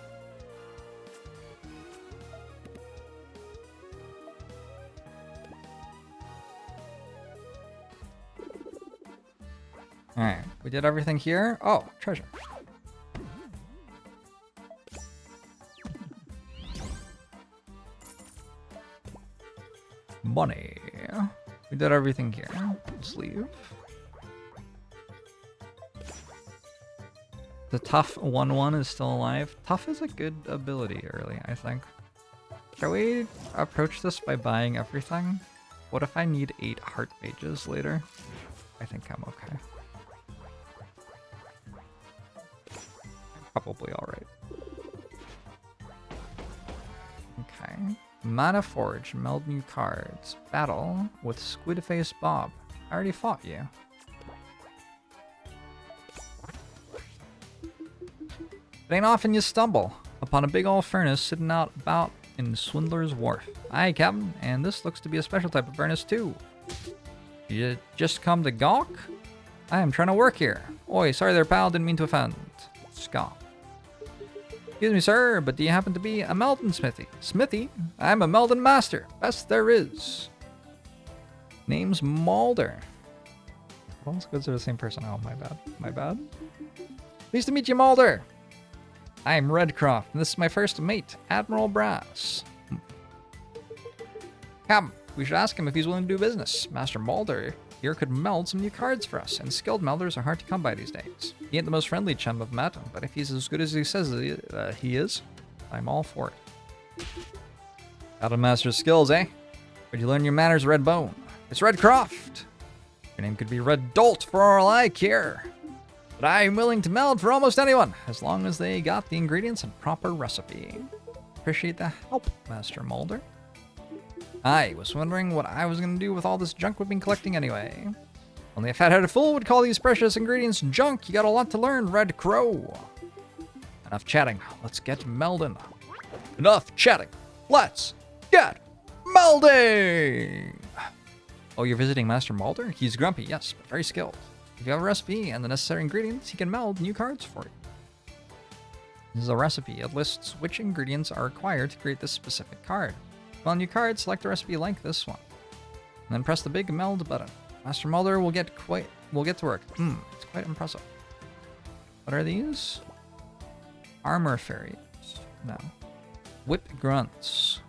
Alright, we did everything here. Oh, treasure. Money. We did everything here. Let's leave. The tough 1-1 is still alive. Tough is a good ability early, I think. Shall we approach this by buying everything? What if I need 8 heart mages later? I think I'm okay. Probably alright. Okay. Mana Forge, meld new cards. Battle with Squidface Bob. I already fought you. It ain't often you stumble upon a big old furnace sitting out about in Swindler's Wharf. Aye, Captain, and this looks to be a special type of furnace too. You just come to gawk? I am trying to work here. Oi, sorry there, pal, didn't mean to offend. Scoff. Excuse me, sir, but do you happen to be a Meldon Smithy? Smithy? I'm a Meldon Master. Best there is. Name's Mulder. All those goods are the same person. Oh, my bad. My bad. Pleased to meet you, Mulder. I'm Redcroft, and this is my first mate, Admiral Brass. Come, we should ask him if he's willing to do business. Master Mulder here could meld some new cards for us, and skilled melders are hard to come by these days. He ain't the most friendly chum I've met, but if he's as good as he says he is, I'm all for it. Out of master's skills, eh? Where'd you learn your manners, Redbone? It's Redcroft. Your name could be Red Dolt for all I care. But I'm willing to meld for almost anyone, as long as they got the ingredients and proper recipe. Appreciate the help, Master Mulder. I was wondering what I was going to do with all this junk we've been collecting anyway. Only a fat-headed fool would call these precious ingredients junk. You got a lot to learn, Red Crow. Enough chatting. Let's get melding. Enough chatting. Let's get melding! Oh, you're visiting Master Melder? He's grumpy, yes, but very skilled. If you have a recipe and the necessary ingredients, he can meld new cards for you. This is a recipe. It lists which ingredients are required to create this specific card. On a new card, select a recipe like this one. And then press the big meld button. Master Melder will get to work. It's quite impressive. What are these? Armor fairies. No. Whip grunts.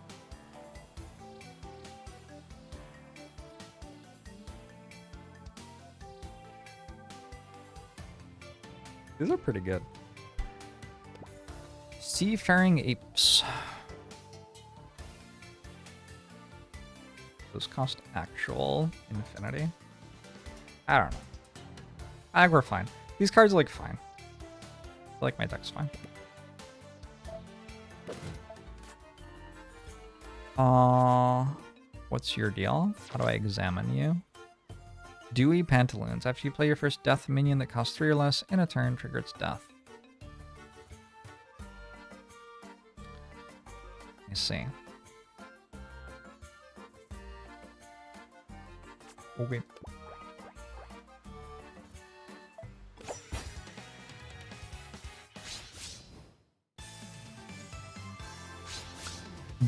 These are pretty good. Seafaring apes. Those cost actual infinity. I don't know. I think we're fine. These cards look fine. I feel like my deck's fine. What's your deal? How do I examine you? Dewy Pantaloons. After you play your first death minion that costs 3 or less in a turn, trigger its death. Let me see. Okay.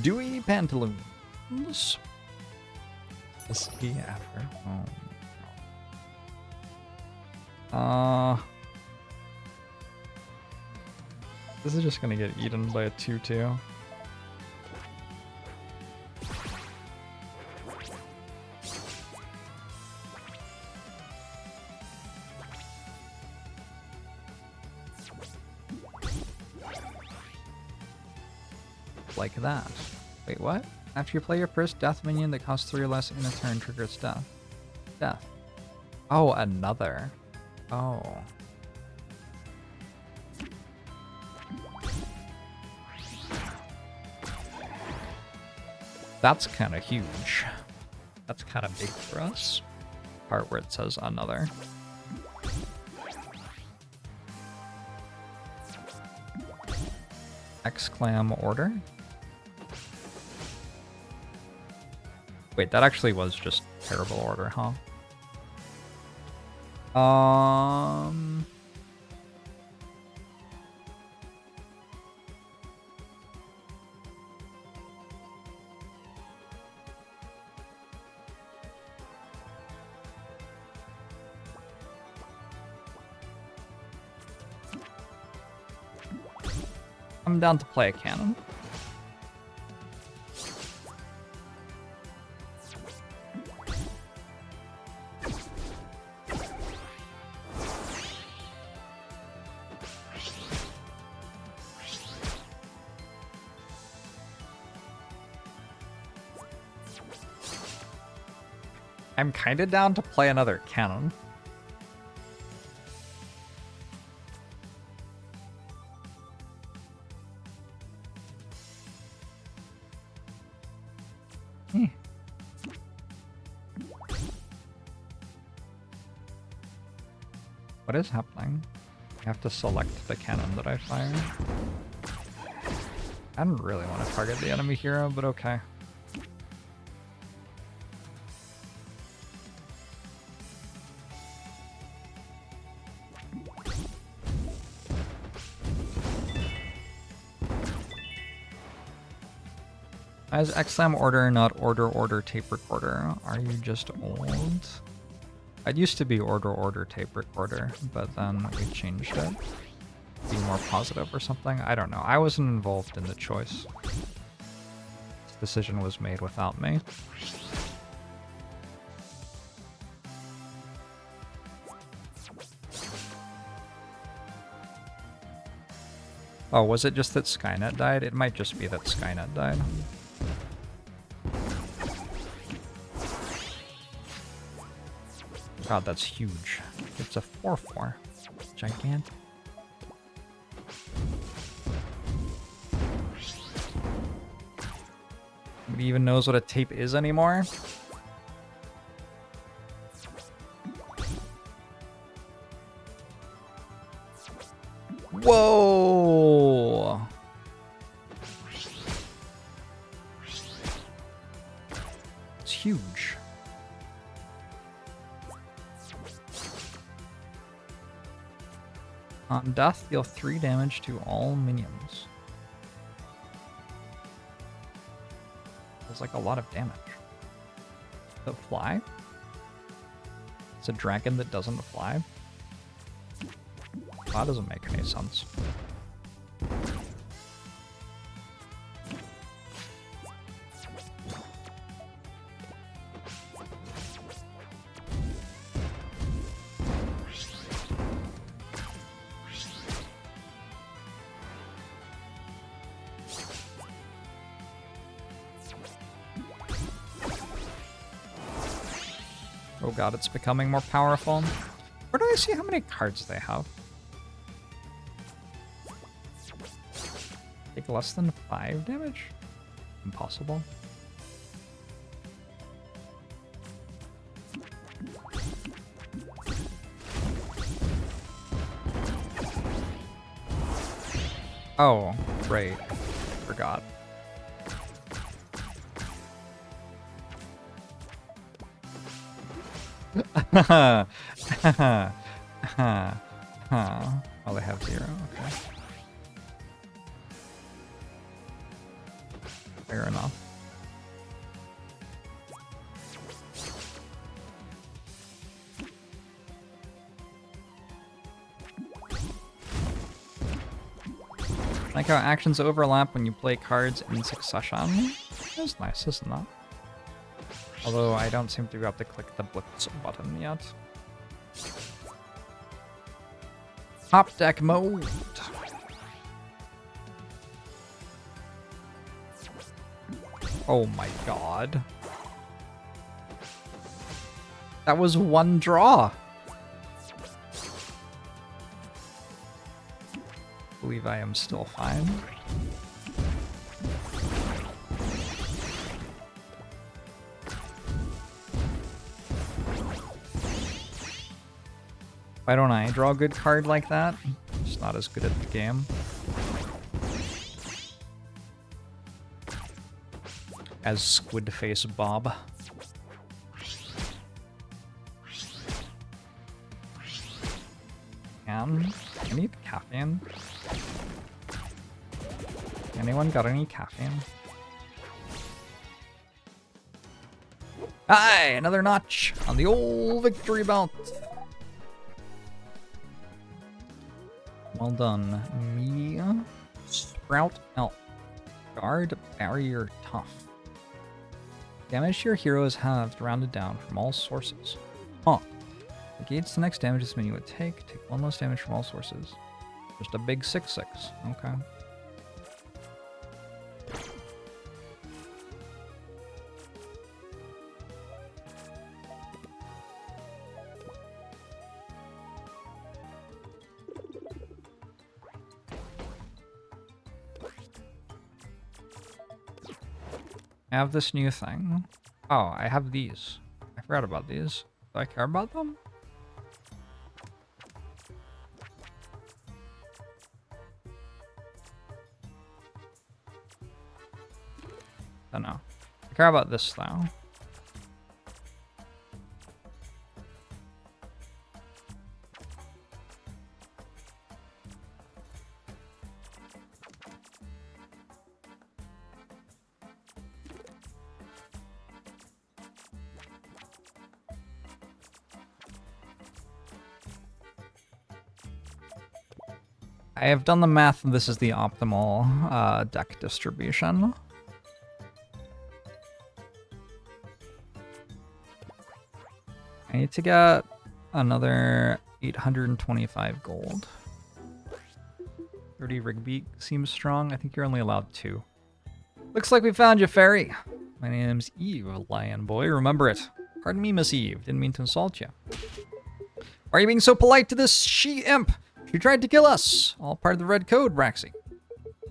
Dewy Pantaloons. SE after. This is just gonna get eaten by a 2/2. Like that. Wait, what? After you play your first death minion that costs 3 or less in a turn, trigger its death. Death. Oh, another. Oh. That's kind of huge. That's kind of big for us. Part where it says another. Exclam order. Wait, that actually was just terrible order, huh? I'm down to play a cannon. I'm kinda down to play another cannon. What is happening? I have to select the cannon that I fire. I don't really want to target the enemy hero, but okay. As XM order, not order tape recorder. Are you just old? It used to be order tape recorder, but then we changed it. Be more positive or something. I don't know. I wasn't involved in the choice. This decision was made without me. Oh, was it just that Skynet died? It might just be that Skynet died. God, that's huge. It's a 4/4. Gigantic. Nobody even knows what a tape is anymore? Whoa! It's huge. On death, deal 3 damage to all minions. Feels like a lot of damage. The fly? It's a dragon that doesn't fly? That doesn't make any sense. Oh god, it's becoming more powerful. Where do I see how many cards they have? Take less than 5 damage? Impossible. Oh, right. Forgot. Oh, they have 0. Okay. Fair enough. Like how actions overlap when you play cards in succession. That's nice, isn't that? Although I don't seem to be able to click the Blitz button yet. Top deck mode. Oh my god. That was 1 draw. I believe I am still fine. Why don't I draw a good card like that? Just not as good at the game. As Squidface Bob. I need caffeine. Anyone got any caffeine? Hi, another notch on the old victory belt. Well done. Media. Sprout Elf. Guard Barrier Tough. Damage to your hero is halved, rounded down from all sources. Huh. Negates the next damage this minion would take. Take 1 less damage from all sources. Just a big 6/6. Okay. I have this new thing. Oh, I have these. I forgot about these. Do I care about them? Don't know. I care about this though. I have done the math, and this is the optimal deck distribution. I need to get another 825 gold. 30 Rigby seems strong. I think you're only allowed 2. Looks like we found you, Fairy. My name's Eve, Lion Boy. Remember it. Pardon me, Miss Eve. Didn't mean to insult you. Why are you being so polite to this she-imp? She tried to kill us. All part of the red code, Braxy.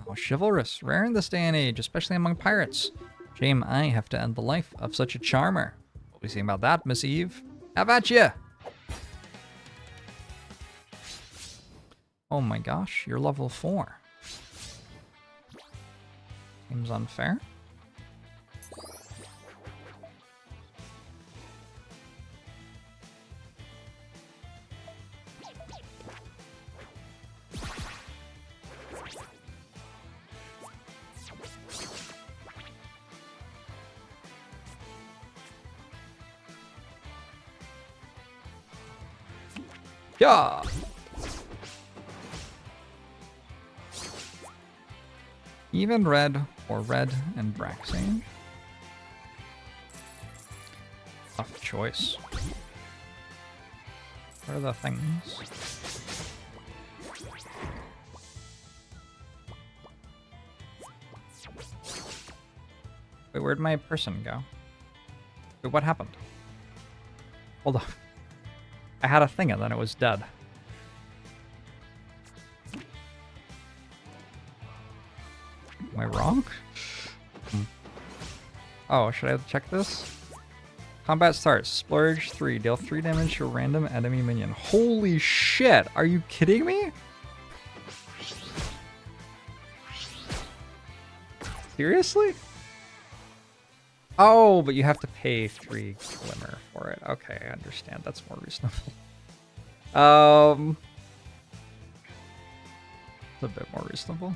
Oh, chivalrous. Rare in this day and age, especially among pirates. Shame I have to end the life of such a charmer. What do you say about that, Miss Eve? How about you? Oh my gosh, you're level 4. Seems unfair. Yeah. Even red or red and Braxane. Tough choice. What are the things? Wait, where'd my person go? Wait, what happened? Hold on. I had a thing and then it was dead. Am I wrong? Oh, should I check this? Combat starts. Splurge 3. Deal 3 damage to a random enemy minion. Holy shit! Are you kidding me? Seriously? Oh, but you have to pay 3 glimmer for it. Okay, I understand. That's more reasonable. It's a bit more reasonable.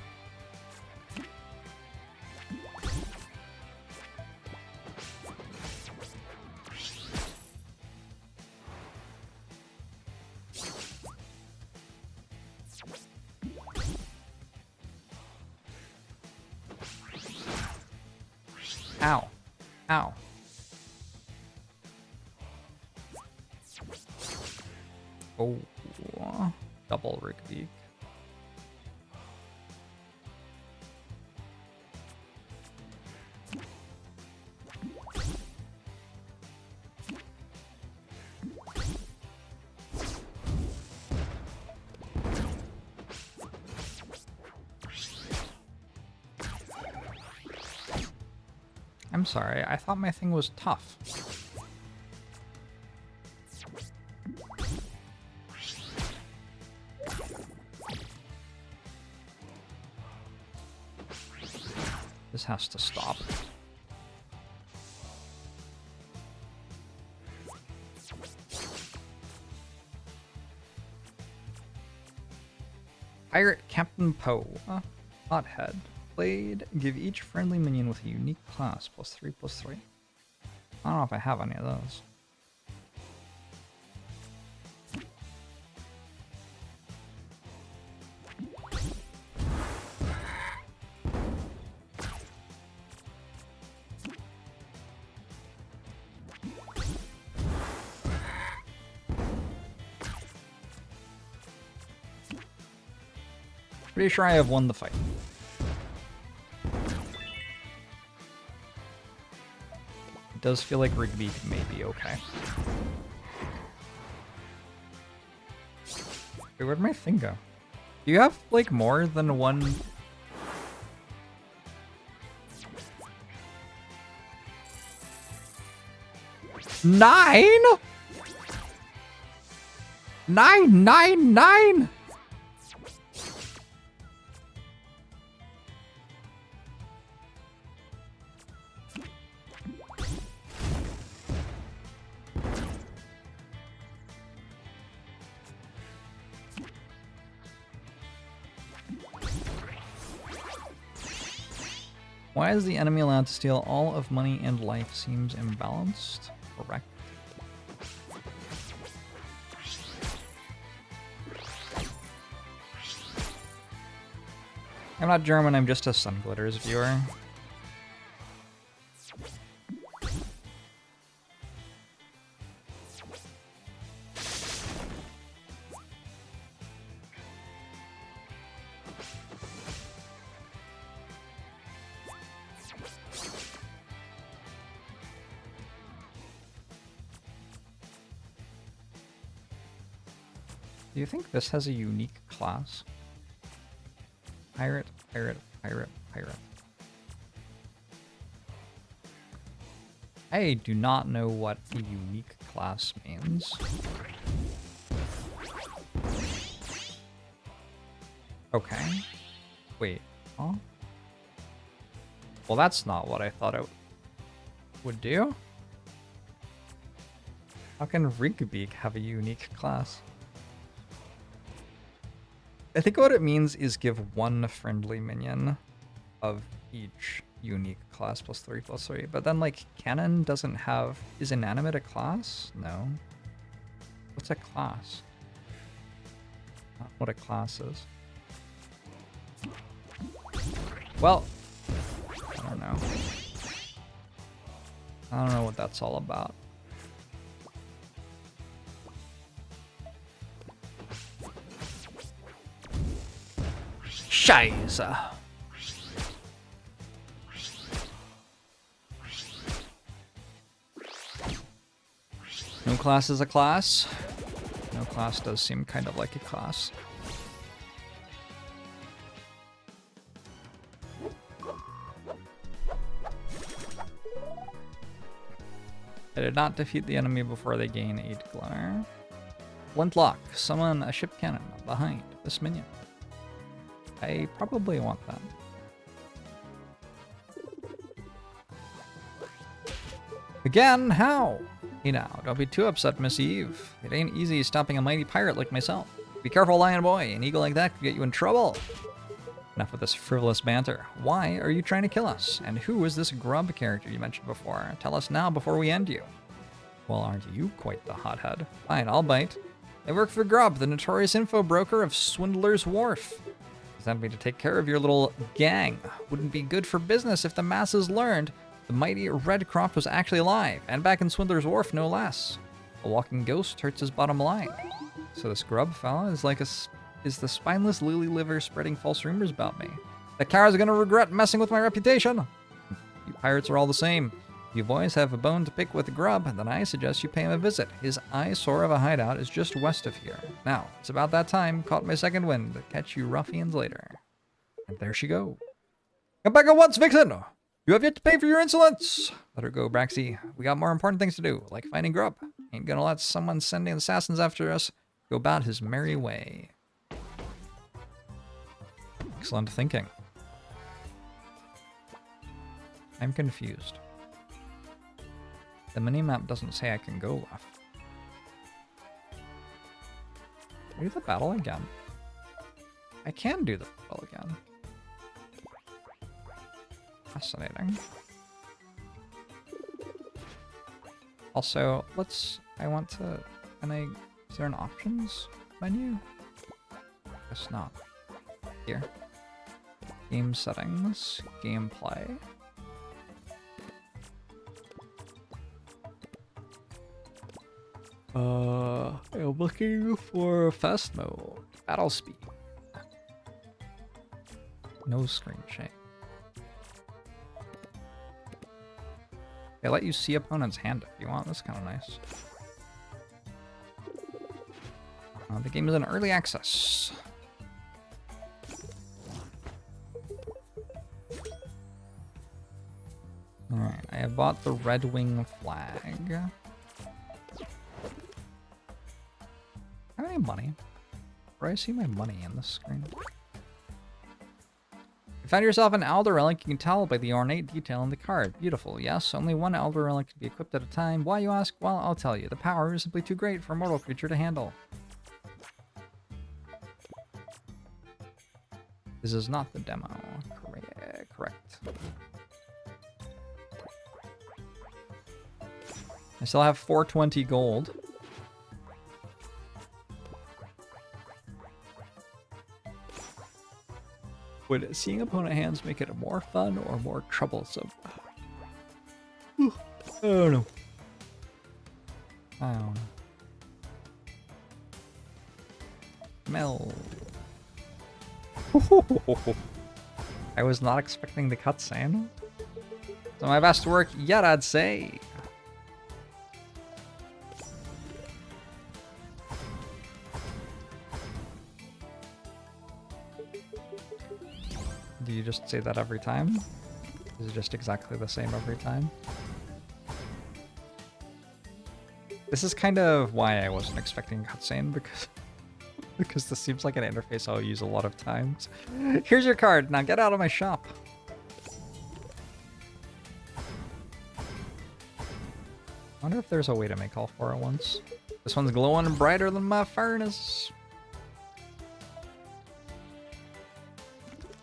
Ow. Ow. Oh, double Rigby. I'm sorry, I thought my thing was tough. This has to stop. Pirate Captain Poe. Hothead. Blade. Give each friendly minion with a unique class. +3/+3. I don't know if I have any of those. Pretty sure I have won the fight. It does feel like Rigby may be okay. Wait, where'd my thing go? Do you have, like, more than one? Nine? 999? Why is the enemy allowed to steal all of money and life? Seems imbalanced. Correct. I'm not German, I'm just a Sun Glitters viewer. Do you think this has a unique class? Pirate, pirate, pirate, pirate. I do not know what a unique class means. Okay. Wait. Huh? Well, that's not what I thought it would do. How can Rigby have a unique class? I think what it means is give one friendly minion of each unique class +3/+3. But then, like, Cannon doesn't have... Is Inanimate a class? No. What's a class? Not what a class is. Well, I don't know. I don't know what that's all about. Scheiße. No class is a class. No class does seem kind of like a class. I did not defeat the enemy before they gain 8 glimmer. Flintlock. Summon a ship cannon behind this minion. I probably want that. Again? How? Hey now, don't be too upset, Miss Eve. It ain't easy stopping a mighty pirate like myself. Be careful, lion boy. An eagle like that could get you in trouble. Enough with this frivolous banter. Why are you trying to kill us? And who is this Grub character you mentioned before? Tell us now before we end you. Well, aren't you quite the hothead? Fine, I'll bite. I work for Grub, the notorious info broker of Swindler's Wharf. Sent me to take care of your little gang. Wouldn't be good for business if the masses learned the mighty Red Croft was actually alive, and back in Swindler's Wharf, no less. A walking ghost hurts his bottom line. So this Grub fella is like is the spineless lily liver spreading false rumors about me. The cowards are gonna regret messing with my reputation. You pirates are all the same. If you boys have a bone to pick with Grub, then I suggest you pay him a visit. His eyesore of a hideout is just west of here. Now, it's about that time. Caught my second wind. Catch you ruffians later. And there she go. Come back at once, Vixen! You have yet to pay for your insolence! Let her go, Braxy. We got more important things to do, like finding Grub. Ain't gonna let someone sending assassins after us go about his merry way. Excellent thinking. I'm confused. The minimap doesn't say I can go left. Do the battle again. I can do the battle again. Fascinating. Also, is there an options menu? Guess not. Here. Game settings, gameplay. I'm looking for fast mode. Battle speed. No screen shake. They let you see opponent's hand if you want. That's kind of nice. The game is in early access. Alright, I have bought the Red Wing flag. How many money? Where do I see my money in this screen? You found yourself an Elder Relic. You can tell by the ornate detail on the card. Beautiful, yes. Only one Elder Relic can be equipped at a time. Why, you ask? Well, I'll tell you. The power is simply too great for a mortal creature to handle. This is not the demo. Correct. I still have 420 gold. Would seeing opponent hands make it more fun or more troublesome? I don't know. Mel. I was not expecting the cutscene. So my best work yet, I'd say. Do you just say that every time? Is it just exactly the same every time? This is kind of why I wasn't expecting cutscene, because this seems like an interface I'll use a lot of times. Here's your card. Now get out of my shop. I wonder if there's a way to make all 4 at once. This one's glowing brighter than my furnace.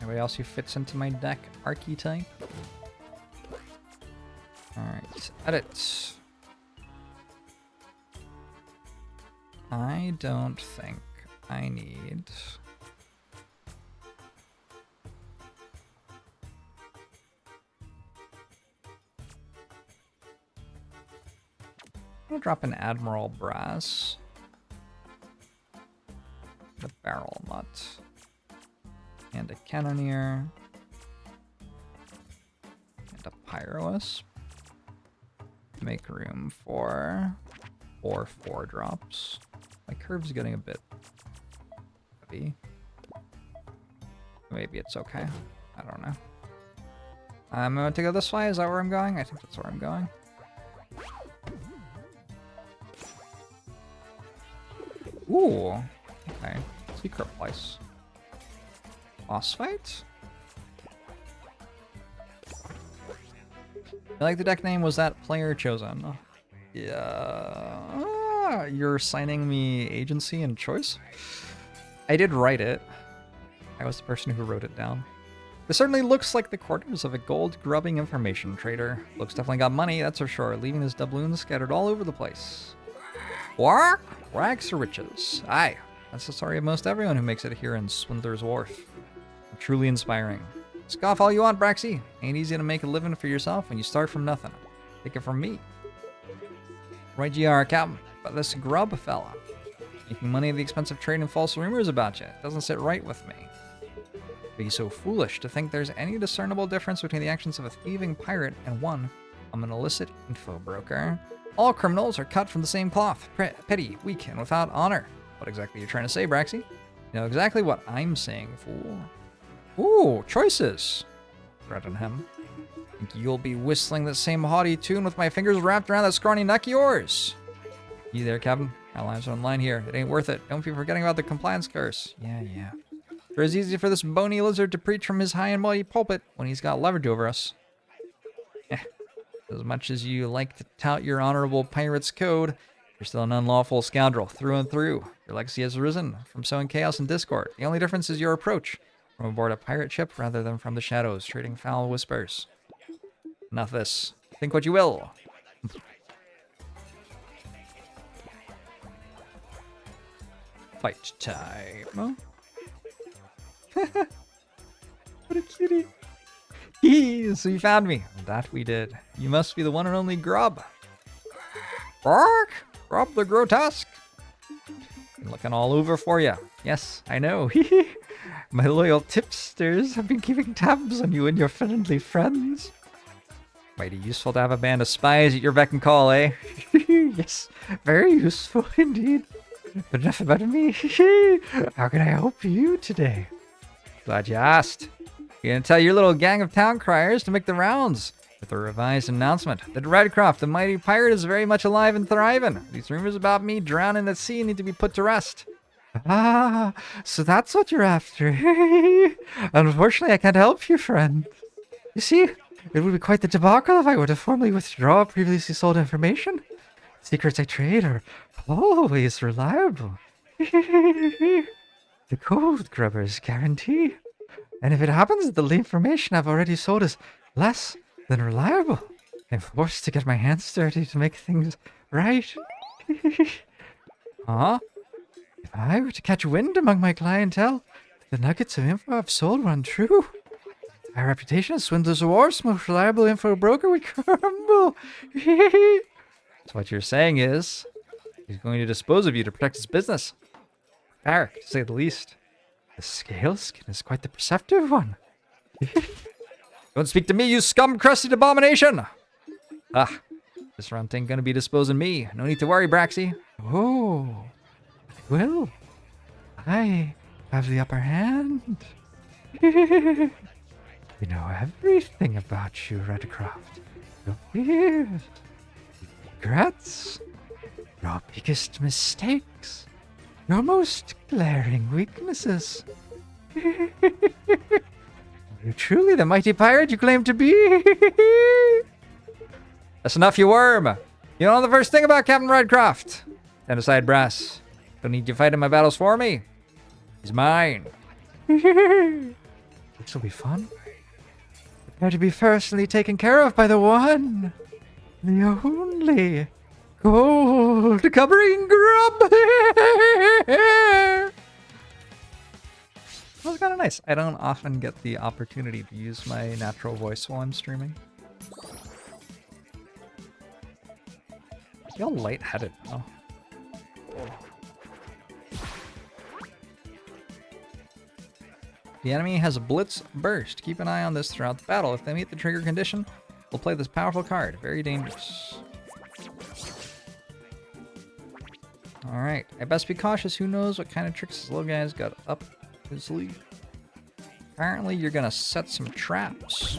Anybody else who fits into my deck archetype? Alright, edit. I don't think I need... I'm gonna drop an Admiral Brass. The Barrel Nut. And a Cannoneer. And a Pyrowisp. Make room for 4 4-drops. My curve's getting a bit heavy. Maybe it's okay. I don't know. I'm going to go this way. Is that where I'm going? I think that's where I'm going. Ooh. Okay. Secret place. Boss fight? I like the deck name. Was that player chosen? Yeah. You're signing me agency and choice? I did write it. I was the person who wrote it down. This certainly looks like the quarters of a gold-grubbing information trader. Looks definitely got money, that's for sure, leaving his doubloons scattered all over the place. What? Rags to riches. Aye, that's the story of most everyone who makes it here in Swindler's Wharf. Truly inspiring. Scoff all you want, Braxy. Ain't easy to make a living for yourself when you start from nothing. Take it from me. Right you are, Captain. But this grub fella. Making money at the expense of trading false rumors about you. Doesn't sit right with me. Be so foolish to think there's any discernible difference between the actions of a thieving pirate and one of an illicit info broker. All criminals are cut from the same cloth. Petty, weak, and without honor. What exactly are you trying to say, Braxy? You know exactly what I'm saying, fool. Ooh, choices. Threaten him. Think you'll be whistling the same haughty tune with my fingers wrapped around that scrawny neck of yours. You there, Captain? Our lives are on line here. It ain't worth it. Don't be forgetting about the compliance curse. Yeah. Sure is easy for this bony lizard to preach from his high and mighty pulpit when he's got leverage over us. As much as you like to tout your honorable pirate's code, you're still an unlawful scoundrel through and through. Your legacy has arisen from sowing chaos and discord. The only difference is your approach. From aboard a pirate ship rather than from the shadows, trading foul whispers. Enough of this. Think what you will. Fight time. What a cutie. So you found me. That we did. You must be the one and only Grub. Bark! Grub the Grotesque. Been looking all over for you. Yes, I know. My loyal tipsters have been keeping tabs on you and your friendly friends. Mighty useful to have a band of spies at your beck and call, eh? Yes, very useful indeed. But enough about me. How can I help you today? Glad you asked. You're gonna tell your little gang of town criers to make the rounds with a revised announcement that Redcroft, the mighty pirate, is very much alive and thriving. These rumors about me drowning at sea need to be put to rest. Ah, so that's what you're after. Unfortunately, I can't help you, friend. You see, it would be quite the debacle if I were to formally withdraw previously sold information. Secrets I trade are always reliable. The gold grubber's guarantee. And if it happens that the information I've already sold is less than reliable, I'm forced to get my hands dirty to make things right. Huh? If I were to catch wind among my clientele, the nuggets of info I've sold were untrue. My reputation as Swindler's Wharf's most reliable info broker would crumble. So what you're saying is, he's going to dispose of you to protect his business. Barrack, to say the least. The scale skin is quite the perceptive one. Don't speak to me, you scum-crusted abomination! Ah, this runt ain't gonna be disposing me. No need to worry, Braxy. Oh, well, I have the upper hand. We know everything about you, Redcroft. Your fears, regrets, your biggest mistakes, your most glaring weaknesses. Are you truly the mighty pirate you claim to be? That's enough, you worm. You don't know the first thing about Captain Redcroft. Stand aside, Brass. Don't need you fighting my battles for me. He's mine. This'll be fun. Prepare to be personally taken care of by the one, the only, gold covering grub. That was kind of nice. I don't often get the opportunity to use my natural voice while I'm streaming. I feel lightheaded now. The enemy has a Blitz burst. Keep an eye on this throughout the battle. If they meet the trigger condition, we'll play this powerful card. Very dangerous. Alright, I best be cautious. Who knows what kind of tricks this little guy's got up his sleeve. Apparently you're gonna set some traps.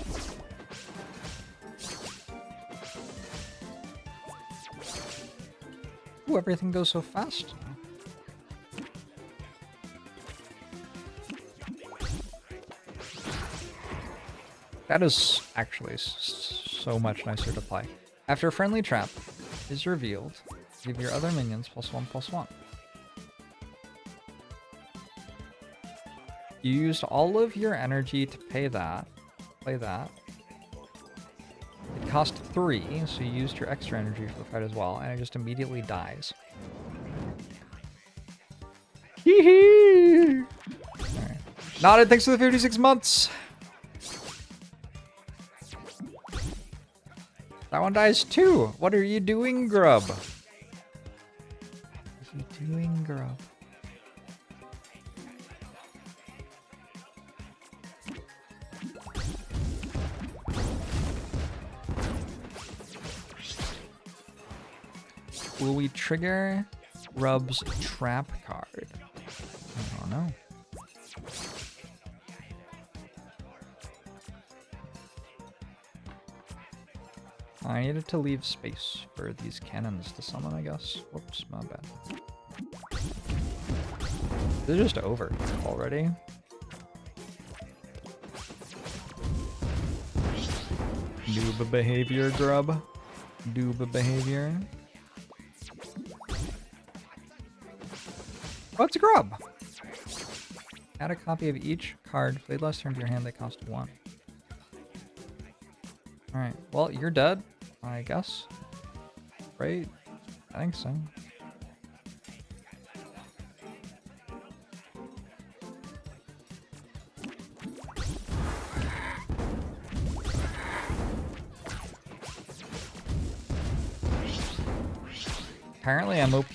Ooh, everything goes so fast. That is actually so much nicer to play. After a friendly trap is revealed, give your other minions +1/+1. You used all of your energy to play that. It cost 3, so you used your extra energy for the fight as well, and it just immediately dies. Hee-hee! Alright. Nodded, thanks for the 56 months! That one dies too! What are you doing, Grub? What are you doing, Grub? Will we trigger Grub's trap card? I don't know. I needed to leave space for these cannons to summon, I guess. Whoops, my bad. They're just over already. Noob behavior, Grub. Noob behavior. What's a Grub? Add a copy of each card played last turn to your hand that cost 1. Alright, well, you're dead, I guess. Right? I think so. Apparently I'm OP.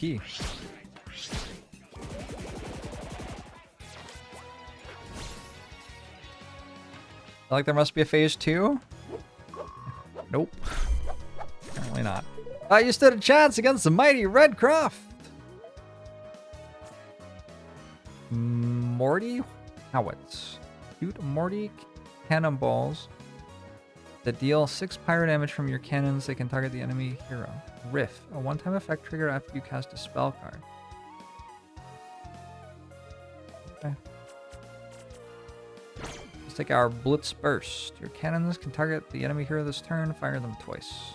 Like there must be a phase 2? Nope. Apparently not. Thought you stood a chance against the mighty Redcroft! Morty Howitz. Shoot Morty cannonballs that deal 6 pyro damage from your cannons. They can target the enemy hero. Riff. A one-time effect trigger after you cast a spell card. Okay. Take our Blitz burst. Your cannons can target the enemy hero this turn. Fire them twice.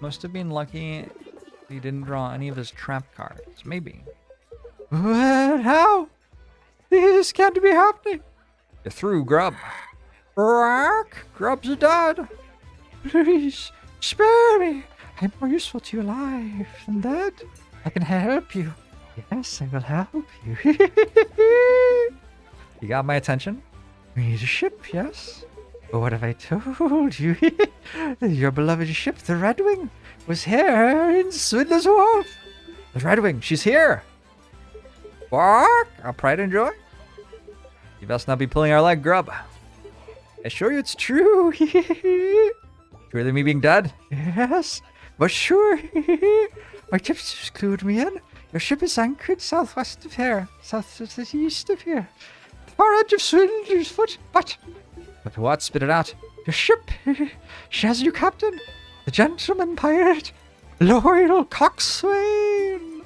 Must have been lucky he didn't draw any of his trap cards. Maybe. What? How? This can't be happening. You're through, Grub. Rock! Grub's dead. Please, spare me. I'm more useful to you alive than dead. I can help you. Yes, I will help you. You got my attention? We need a ship, yes? But what have I told you? Your beloved ship, the Red Wing, was here in Swindler's Wharf. The Red Wing, she's here. Bark! Our pride and joy. You best not be pulling our leg, Grub. I assure you it's true. Truer than me being dead? Yes. But sure, my tips just clued me in. Your ship is anchored southwest of here, southeast of here. The far edge of Swindler's Foot, but what? Spit it out. Your ship, she has a new captain, the gentleman pirate, loyal Coxswain.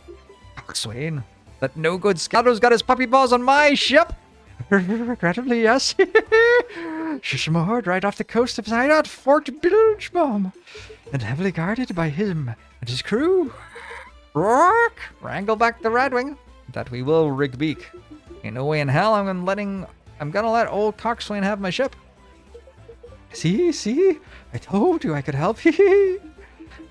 Coxswain? That no good scatter's got his puppy paws on my ship. Regrettably, yes. She's moored right off the coast of his hideout, Fort Bilgebaum, and heavily guarded by him and his crew. Rock! Wrangle back the Red Wing. That we will, Rigbeak. Ain't no way in hell I'm gonna let old Coxswain have my ship. See? I told you I could help.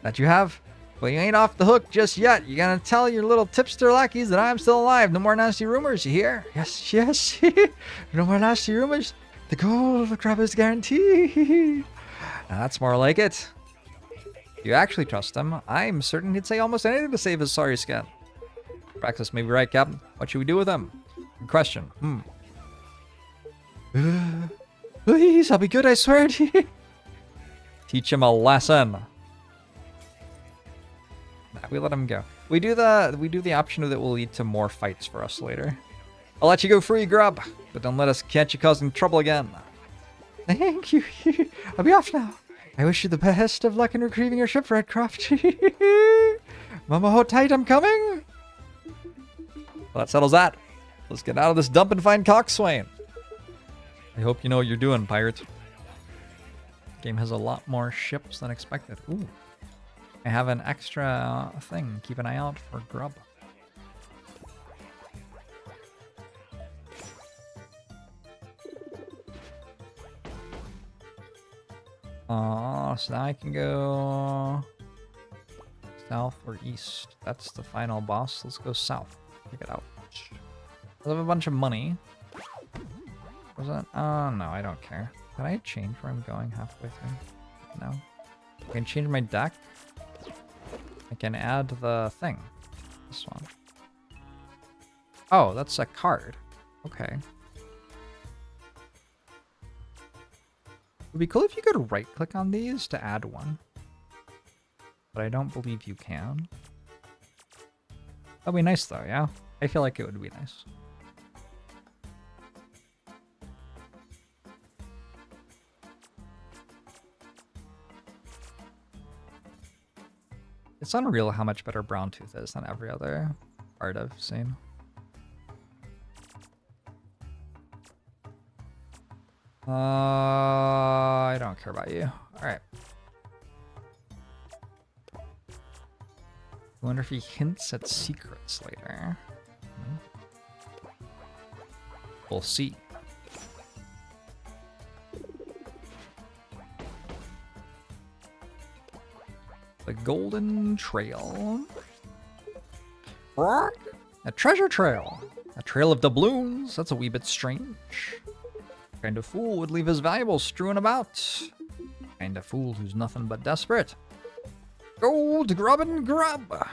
That you have. Well, you ain't off the hook just yet. You gotta tell your little tipster lackeys that I'm still alive. No more nasty rumors, you hear? Yes, yes. No more nasty rumors. The gold grub is guaranteed. Now that's more like it. You actually trust him. I'm certain he'd say almost anything to save his sorry skin. Praxis may be right, Captain. What should we do with him? Good question. Please, I'll be good, I swear to you. Teach him a lesson. Nah, we let him go. We do the option that will lead to more fights for us later. I'll let you go free, Grub, but don't let us catch you causing trouble again. Thank you. I'll be off now. I wish you the best of luck in retrieving your ship, Redcroft. Mama, hold tight, I'm coming. Well, that settles that. Let's get out of this dump and find Coxswain. I hope you know what you're doing, pirate. Game has a lot more ships than expected. Ooh. I have an extra thing. Keep an eye out for Grub. So now I can go south or east. That's the final boss. Let's go south. Check it out. I have a bunch of money. Was that? Oh, no, I don't care. Can I change where I'm going halfway through? No. I can change my deck. I can add the thing. This one. Oh, that's a card. Okay. It would be cool if you could right-click on these to add one. But I don't believe you can. That'd be nice, though, yeah? I feel like it would be nice. It's unreal how much better Brown Tooth is than every other part I've seen. I don't care about you. Alright. I wonder if he hints at secrets later. We'll see. The Golden Trail. A treasure trail. A trail of doubloons. That's a wee bit strange. Kind of fool would leave his valuables strewn about. Kind of fool who's nothing but desperate. Gold grubbin' grub.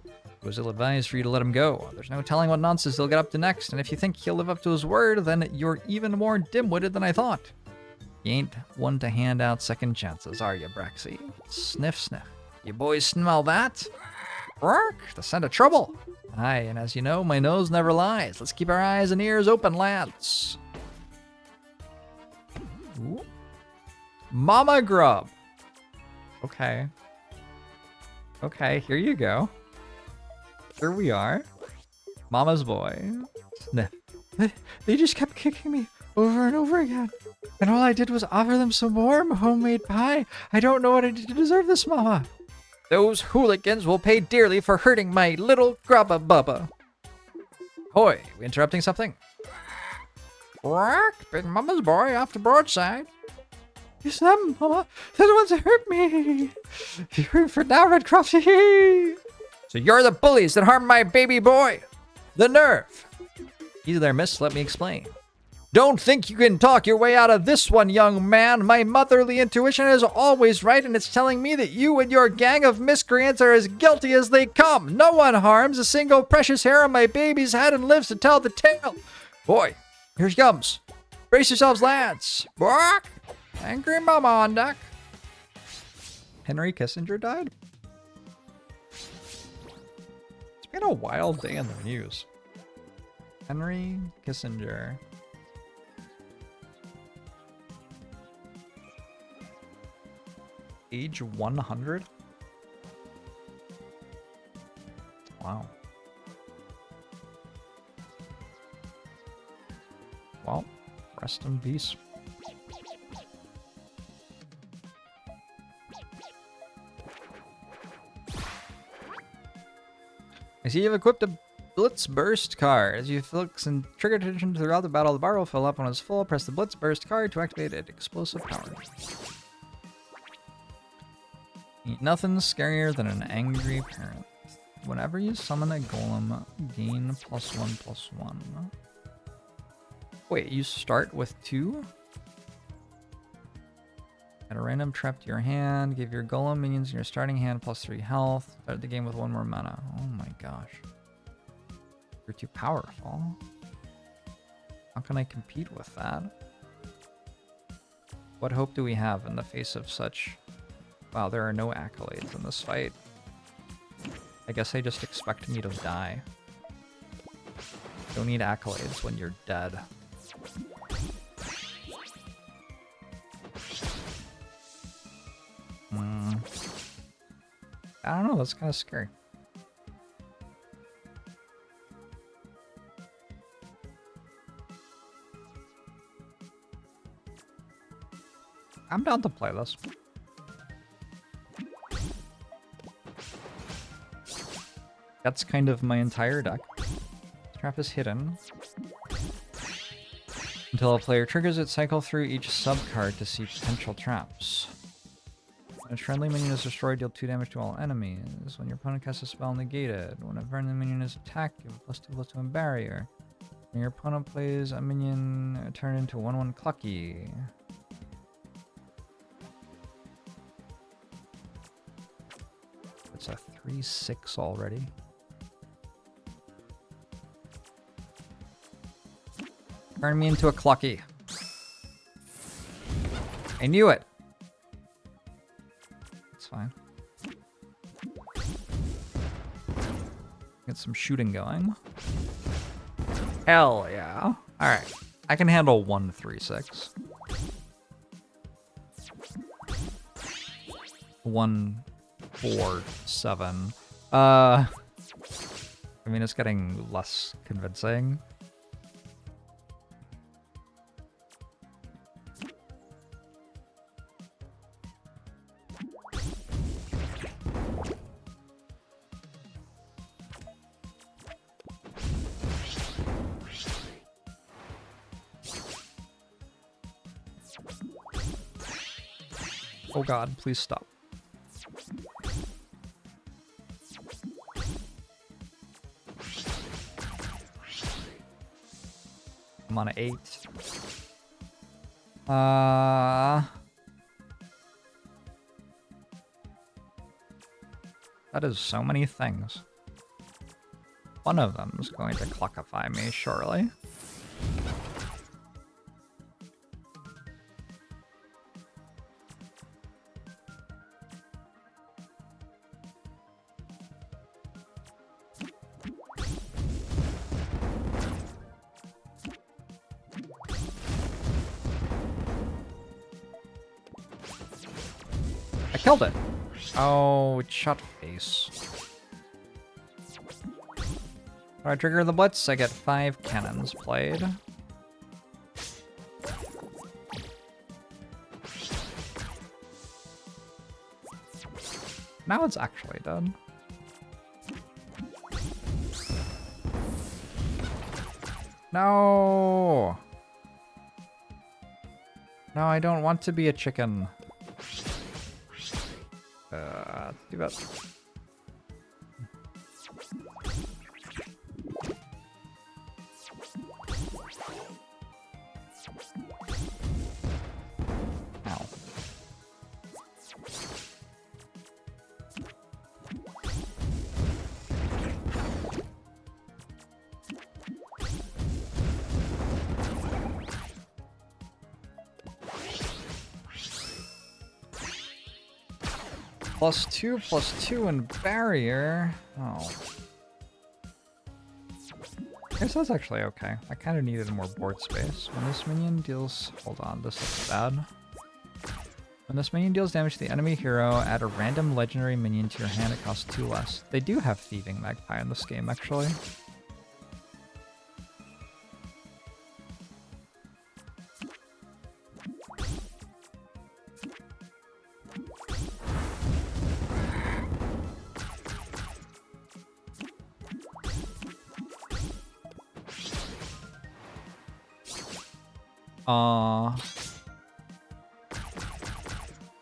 It was ill-advised for you to let him go. There's no telling what nonsense he'll get up to next, and if you think he'll live up to his word, then you're even more dim-witted than I thought. You ain't one to hand out second chances, are you, Braxy? Sniff, sniff. You boys smell that? Rourke, the scent of trouble. Aye, and as you know, my nose never lies. Let's keep our eyes and ears open, lads. Ooh. Mama Grub. Okay. Okay, here you go. Here we are. Mama's boy. Sniff. They just kept kicking me over and over again. And all I did was offer them some warm homemade pie. I don't know what I did to deserve this, Mama. Those hooligans will pay dearly for hurting my little grubba bubba. Hoy, we interrupting something? Quack, big Mama's boy off the broadside. It's them, Mama. They're the ones that hurt me. You're in for now, Redcroft. So you're the bullies that harmed my baby boy. The nerve. Easy there, miss. Let me explain. Don't think you can talk your way out of this one, young man. My motherly intuition is always right, and it's telling me that you and your gang of miscreants are as guilty as they come. No one harms a single precious hair on my baby's head and lives to tell the tale. Boy, here she comes. Brace yourselves, lads. Bark! Angry Mama on deck. Henry Kissinger died? It's been a wild day in the news. Henry Kissinger. Age 100? Wow. Well, rest in peace. I see you've equipped a Blitz Burst card. As you fix and trigger attention throughout the battle, the bar will fill up when it's full. Press the Blitz Burst card to activate it. Explosive power. Ain't nothing scarier than an angry parent. Whenever you summon a golem, gain +1/+1. Wait, you start with 2? Add a random trap to your hand. Give your golem minions in your starting hand +3 health. Start the game with 1 more mana. Oh my gosh. You're too powerful. How can I compete with that? What hope do we have in the face of such... Wow, there are no accolades in this fight. I guess they just expect me to die. Don't need accolades when you're dead. I don't know, that's kind of scary. I'm down to play this. That's kind of my entire deck. Trap is hidden. Until a player triggers it, cycle through each sub-card to see potential traps. When a friendly minion is destroyed, deal 2 damage to all enemies. When your opponent casts a spell, negated. When a friendly minion is attacked, give a +2/+2 in barrier. When your opponent plays a minion, turn into 1/1 Clucky. It's a 3/6 already. Turn me into a Clucky. I knew it. It's fine. Get some shooting going. Hell yeah. Alright. I can handle 1 3/6. 1 4/7. I mean, it's getting less convincing. Oh god, please stop. I'm on an 8. That is so many things. One of them is going to cluckify me, surely. Killed it. Oh, it shot face. When I trigger the Blitz, I get 5 cannons played. Now it's actually done. No! No, I don't want to be a chicken. Do that. Ow. +2/+2 in barrier. Oh. I guess that's actually okay. I kind of needed more board space. When this minion deals... Hold on, this looks bad. When this minion deals damage to the enemy hero, add a random legendary minion to your hand. It costs 2 less. They do have Thieving Magpie in this game, actually.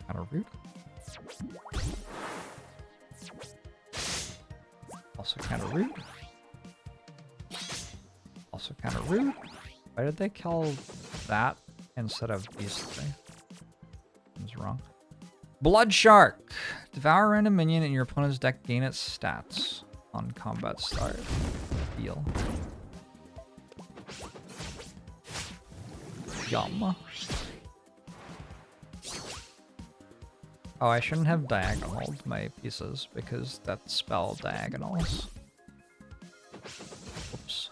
Kind of rude. of rude. Also kind of rude. Why did they kill that instead of these three? Seems wrong. Blood Shark. Devour a random minion in your opponent's deck. Gain its stats on combat start. Heal. Yum. Oh, I shouldn't have diagonaled my pieces because that spell diagonals. Oops.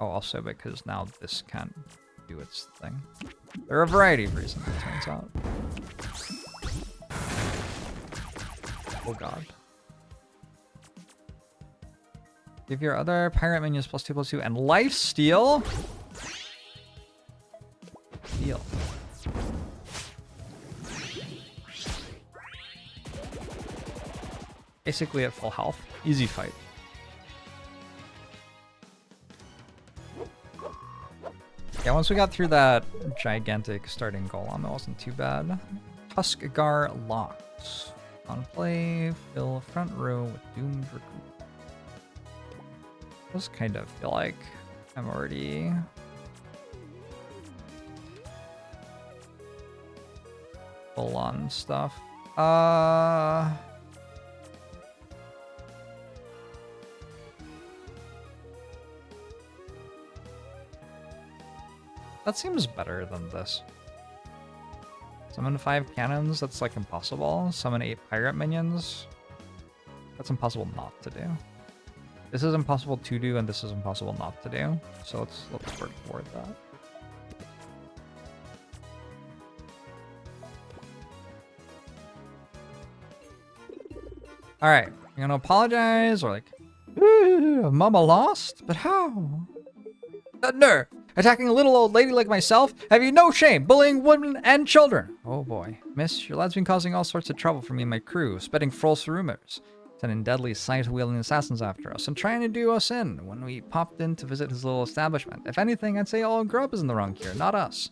Oh, also because now this can't do its thing. There are a variety of reasons, it turns out. Oh god. Give your other pirate minions +2/+2 and lifesteal. Heal. Basically at full health. Easy fight. Yeah, once we got through that gigantic starting golem, it wasn't too bad. Tuskgar Locks. On play, fill front row with doomed recruit. Does kind of feel like I'm already full on stuff. That seems better than this. Summon 5 cannons, that's like impossible. Summon 8 pirate minions. That's impossible not to do. This is impossible to do, and this is impossible not to do. So let's work toward that. Alright, you're gonna apologize or like, Mama lost? But how? Nerve! Attacking a little old lady like myself? Have you no shame? Bullying women and children? Oh boy. Miss, your lad's been causing all sorts of trouble for me and my crew, spreading false rumors, sending deadly sight-wielding assassins after us, and trying to do us in when we popped in to visit his little establishment. If anything, I'd say old Grub is in the wrong here, not us.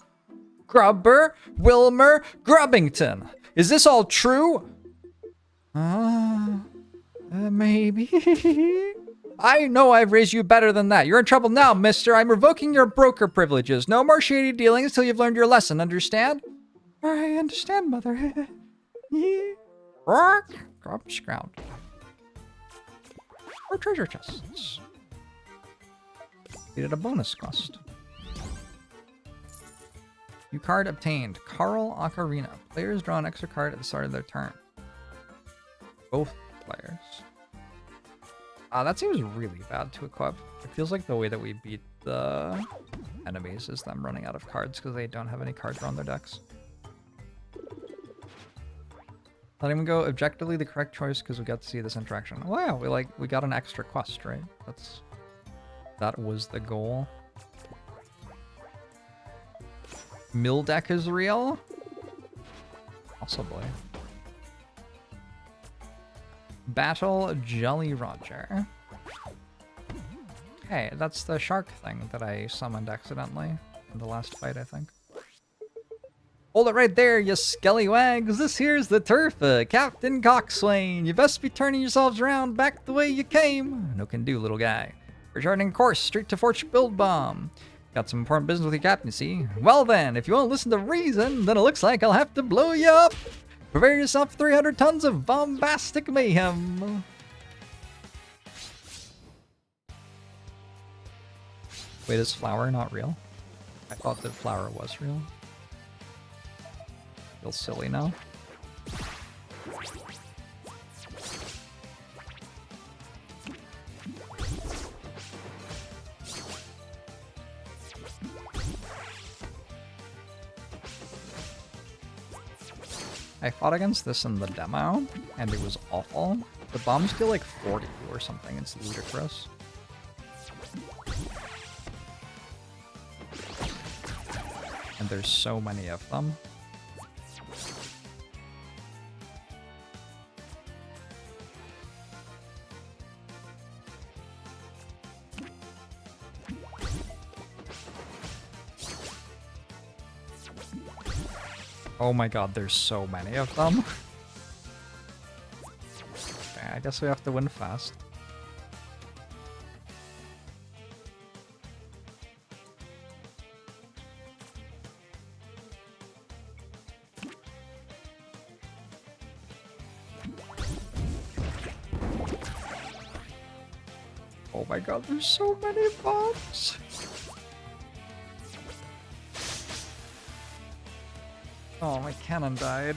Grubber, Wilmer, Grubbington. Is this all true? Maybe. I know I've raised you better than that. You're in trouble now, mister. I'm revoking your broker privileges. No more shady dealings until you've learned your lesson, understand? I understand, mother. Rock. Garbage ground. Or treasure chests. Needed a bonus quest. New card obtained. Carl Ocarina. Players draw an extra card at the start of their turn. Both players. That seems really bad to equip. It feels like the way that we beat the enemies is them running out of cards because they don't have any cards on their decks. Letting them go objectively the correct choice because we got to see this interaction. Wow, we got an extra quest, right? That was the goal. Mill deck is real? Possibly. Battle Jolly Roger. Okay, that's the shark thing that I summoned accidentally in the last fight, I think. Hold it right there, you scallywags. This here's the turf, Captain Coxswain. You best be turning yourselves around back the way you came. No can do, little guy. We're charting course straight to Fort Build Bomb. Got some important business with your captain, see? Well then, if you won't listen to reason, then it looks like I'll have to blow you up. Prepare yourself for 300 tons of bombastic mayhem. Wait, is flour not real? I thought that flour was real. Feel silly now. I fought against this in the demo, and it was awful. The bombs deal like 40 or something. It's ludicrous. And there's so many of them. Oh my god, there's so many of them. Okay, guess we have to win fast. Oh my god, there's so many bombs! Oh, my cannon died.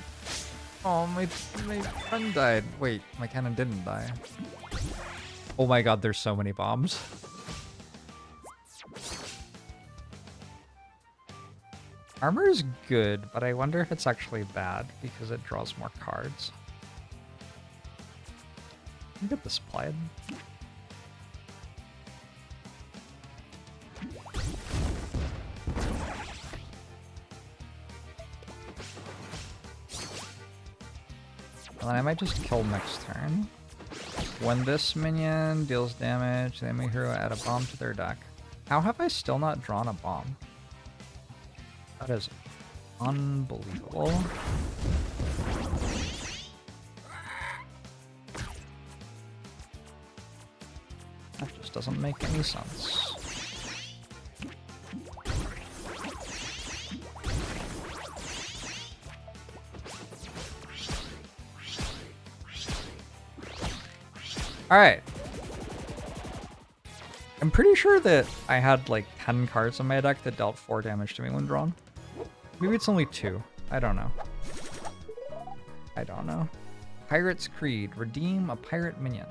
Oh, my friend died. Wait, my cannon didn't die. Oh my god, there's so many bombs. Armor is good, but I wonder if it's actually bad because it draws more cards. Can you get this played? Well, then I might just kill next turn. When this minion deals damage, they may hero add a bomb to their deck. How have I still not drawn a bomb? That is unbelievable. That just doesn't make any sense. Alright. I'm pretty sure that I had like 10 cards in my deck that dealt 4 damage to me when drawn. Maybe it's only 2. I don't know. I don't know. Pirate's Creed. Redeem a pirate minion.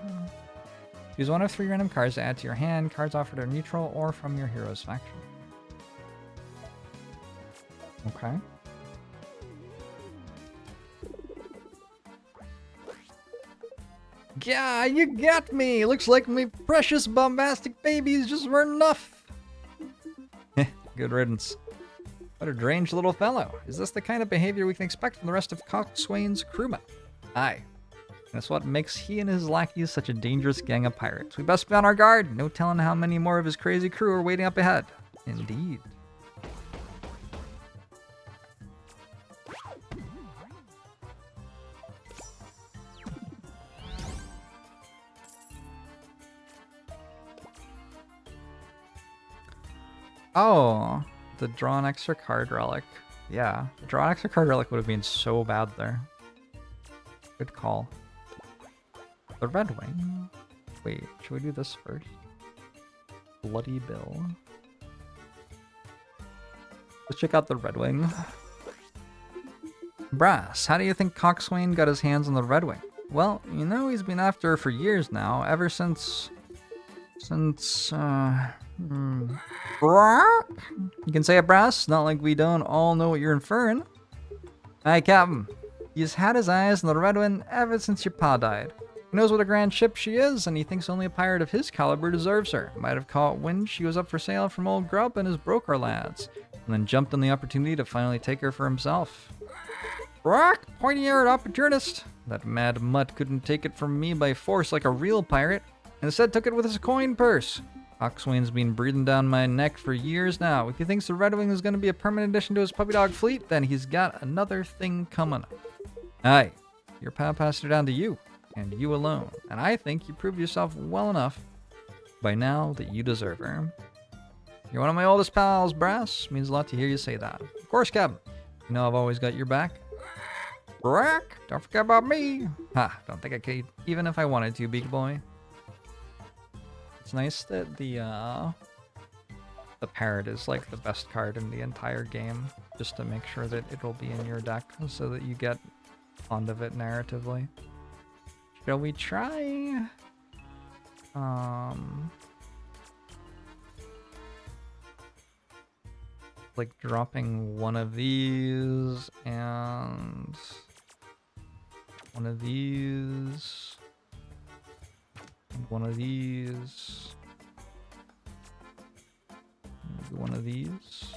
Use one of 3 random cards to add to your hand. Cards offered are neutral or from your hero's faction. Okay. Yeah, you got me! Looks like my precious bombastic babies just weren't enough! Good riddance. What a deranged little fellow. Is this the kind of behavior we can expect from the rest of Coxswain's crewmen? Aye. That's what makes he and his lackeys such a dangerous gang of pirates. We best be on our guard. No telling how many more of his crazy crew are waiting up ahead. Indeed. Oh, the draw an extra card relic. Yeah, the draw an extra card relic would have been so bad there. Good call. The Red Wing. Wait, should we do this first? Bloody Bill. Let's check out the Red Wing. Brass, how do you think Coxswain got his hands on the Red Wing? Well, you know he's been after her for years now, ever since... You can say it, Brass. Not like we don't all know what you're inferring. Aye, Captain. He's had his eyes on the Red Wing ever since your pa died. He knows what a grand ship she is, and he thinks only a pirate of his caliber deserves her. Might have caught wind she was up for sale from old Grub and his broker lads, and then jumped on the opportunity to finally take her for himself. Rock, pointy-eared opportunist. That mad mutt couldn't take it from me by force like a real pirate. Instead took it with his coin purse. Coxswain's been breathing down my neck for years now. If he thinks the Red Wing is going to be a permanent addition to his puppy dog fleet, then he's got another thing coming. Aye, your pal passed her down to you, and you alone. And I think you proved yourself well enough by now that you deserve her. You're one of my oldest pals, Brass. Means a lot to hear you say that. Of course, Captain. You know I've always got your back. Brack, don't forget about me. Ha, don't think I could, even if I wanted to, Beak Boy. It's nice that the parrot is like the best card in the entire game, just to make sure that it'll be in your deck so that you get fond of it narratively. Shall we try? Like dropping one of these and one of these. One of these. Maybe one of these.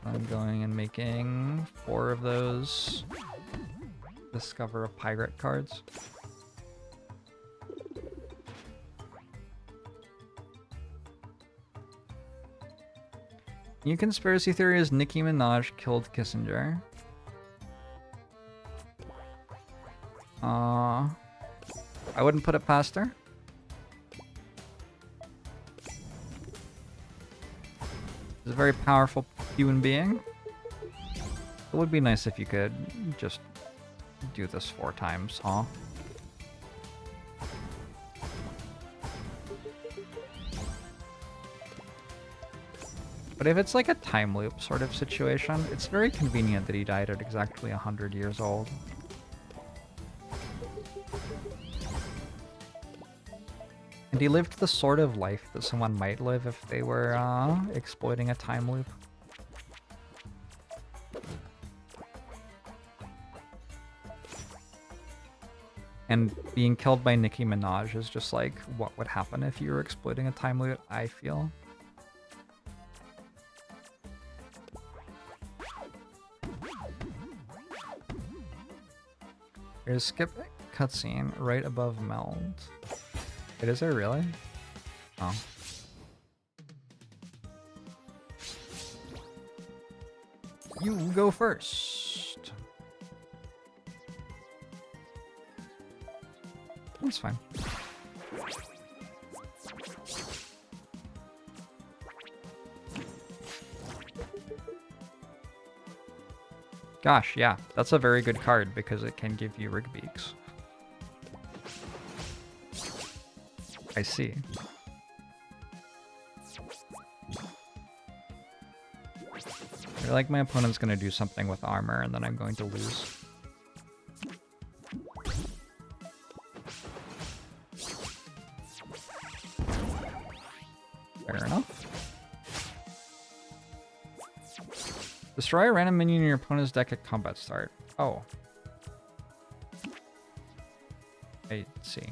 I'm going and making 4 of those Discover a Pirate cards. New conspiracy theory is Nicki Minaj killed Kissinger. I wouldn't put it past her. She's a very powerful human being. It would be nice if you could just do this 4 times, huh? But if it's like a time loop sort of situation, it's very convenient that he died at exactly 100 years old. And he lived the sort of life that someone might live if they were exploiting a time loop. And being killed by Nicki Minaj is just like what would happen if you were exploiting a time loop, I feel. There's skip cutscene right above meld. Wait, is there really? Oh. You go first. That's fine. Gosh, yeah, that's a very good card because it can give you Rigbeaks. I see. I feel like my opponent's going to do something with armor and then I'm going to lose. Fair enough. Destroy a random minion in your opponent's deck at combat start. Oh. I see.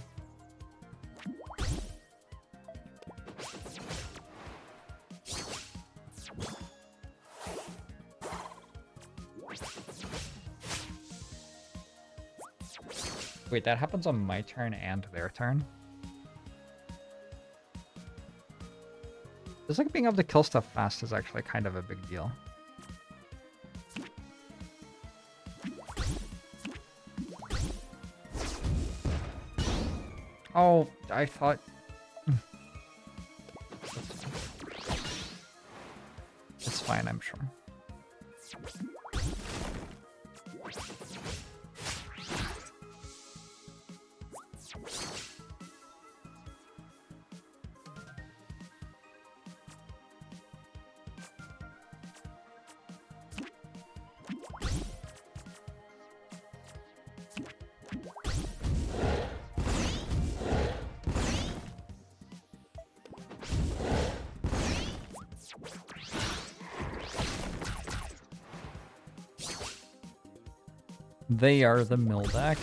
Wait, that happens on my turn and their turn? Just like being able to kill stuff fast is actually kind of a big deal. Oh, I thought... It's fine, I'm sure. They are the mill deck.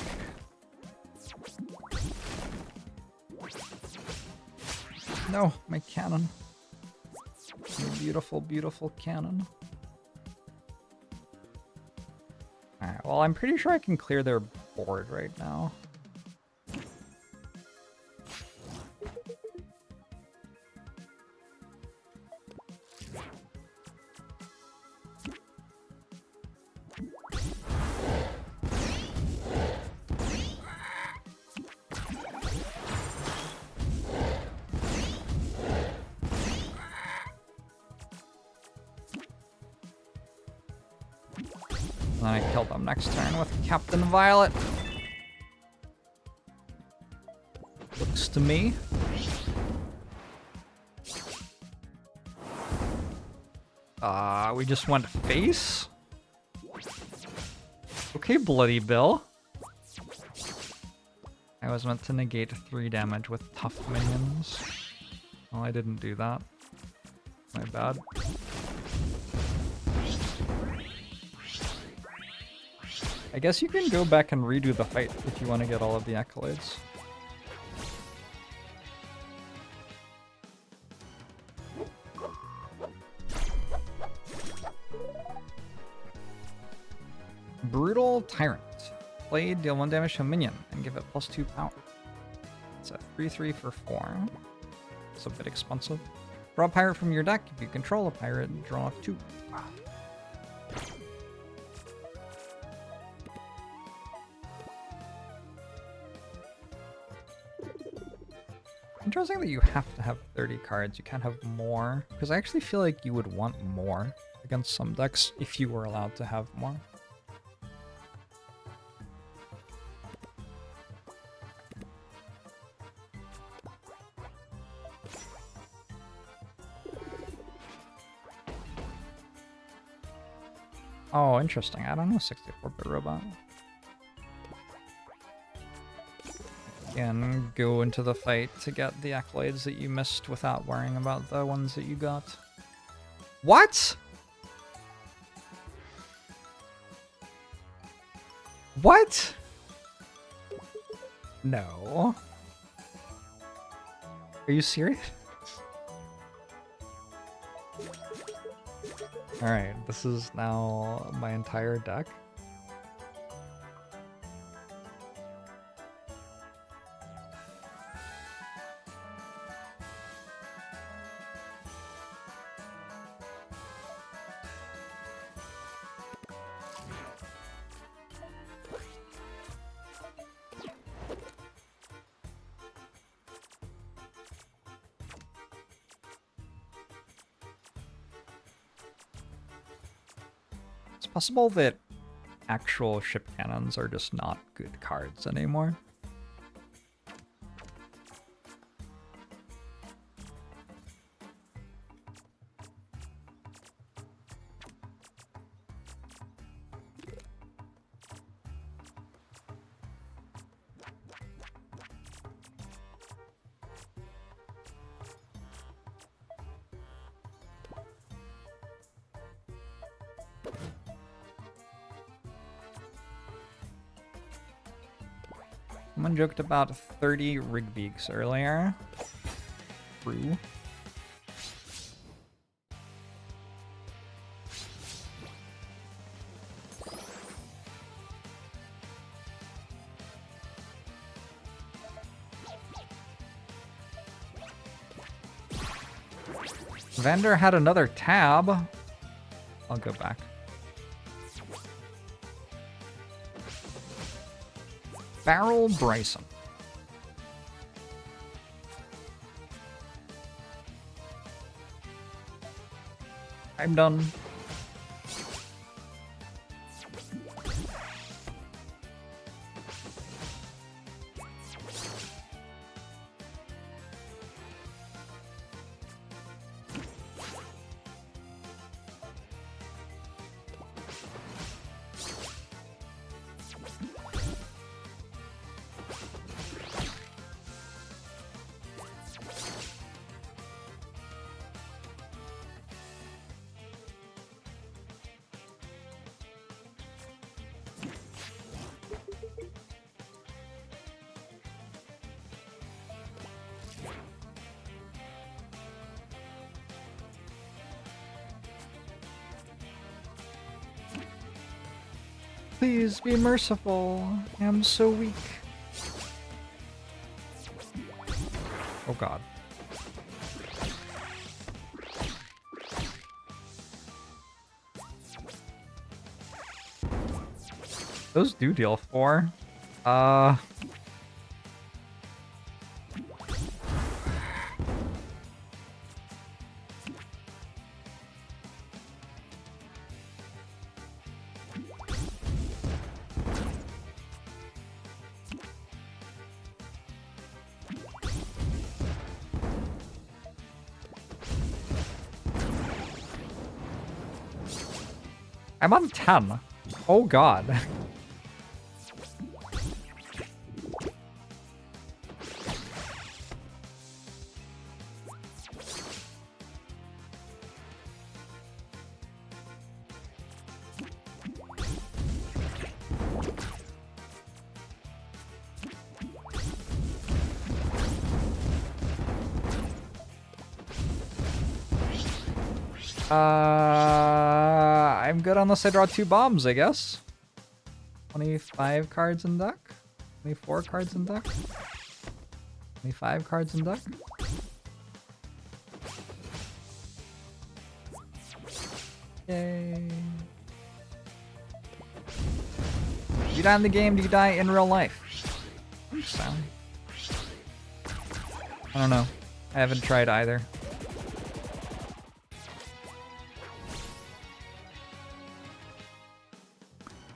No, my cannon. My beautiful, beautiful cannon. Alright, well, I'm pretty sure I can clear their board right now. And then I kill them next turn with Captain Violet. Looks to me. We just went face? Okay, Bloody Bill. I was meant to negate 3 damage with tough minions. Well, I didn't do that. My bad. I guess you can go back and redo the fight if you want to get all of the accolades. Brutal Tyrant. Play, deal 1 damage to a minion, and give it +2 power. It's a 3/3 for 4. It's a bit expensive. Draw a pirate from your deck. If you control a pirate, draw 2. Interesting that you have to have 30 cards. You can't have more. Because I actually feel like you would want more against some decks if you were allowed to have more. Oh, interesting. I don't know 64-bit robot. And go into the fight to get the accolades that you missed without worrying about the ones that you got. What? What? No. Are you serious? Alright, this is now my entire deck. Possible that actual ship cannons are just not good cards anymore. Someone joked about 30 Rigbeaks earlier. True. Vander had another tab. I'll go back. Barrel Bryson. I'm done. Please be merciful. I am so weak. Oh god. Those do deal 4. I'm on 10. Oh god. I'm good unless I draw 2 bombs, I guess. 25 cards in deck. 24 cards in deck. 25 cards in deck. Yay. Do you die in the game? Do you die in real life? So. I don't know. I haven't tried either.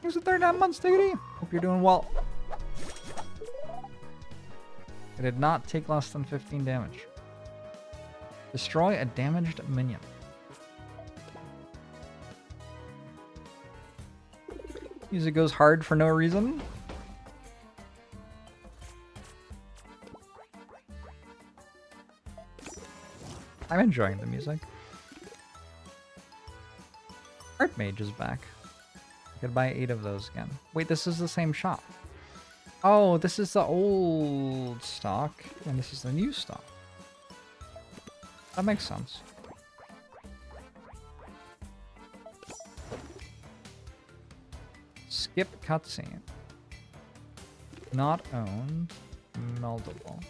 Here's the 39 months, Diggity. Hope you're doing well. It did not take less than 15 damage. Destroy a damaged minion. Music goes hard for no reason. I'm enjoying the music. Archmage is back. I could buy 8 of those again. Wait, this is the same shop. Oh, this is the old stock, and this is the new stock. That makes sense. Skip cutscene. Not owned. Meldable.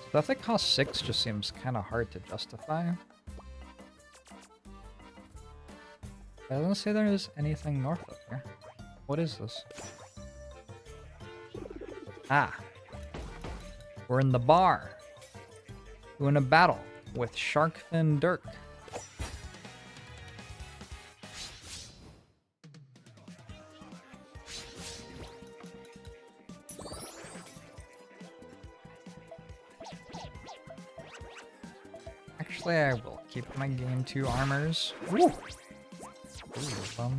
Stuff that costs 6 just seems kind of hard to justify. It doesn't say there's anything north of here. What is this? Ah. We're in the bar. Doing a battle with Sharkfin Dirk. Actually, I will keep my game 2 armors. Ooh. Ooh,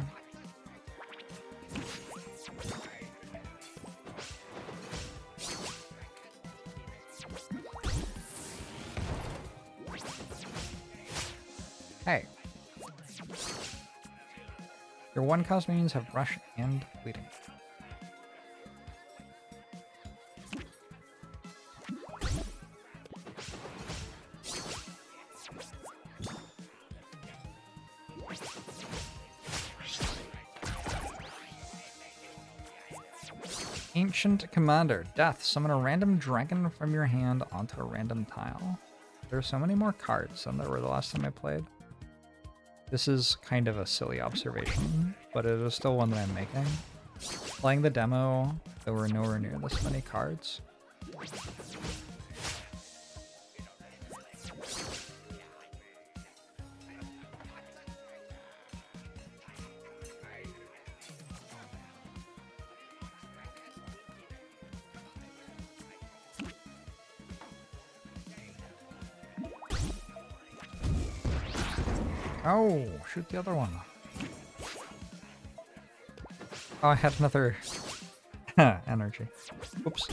Hey. Your 1-cost minions have rush and bleeding. Ancient Commander. Death. Summon a random dragon from your hand onto a random tile. There are so many more cards than there were the last time I played. This is kind of a silly observation, but it is still one that I'm making. Playing the demo, there were nowhere near this many cards. Oh, shoot the other one. Oh, I had another energy. Oops.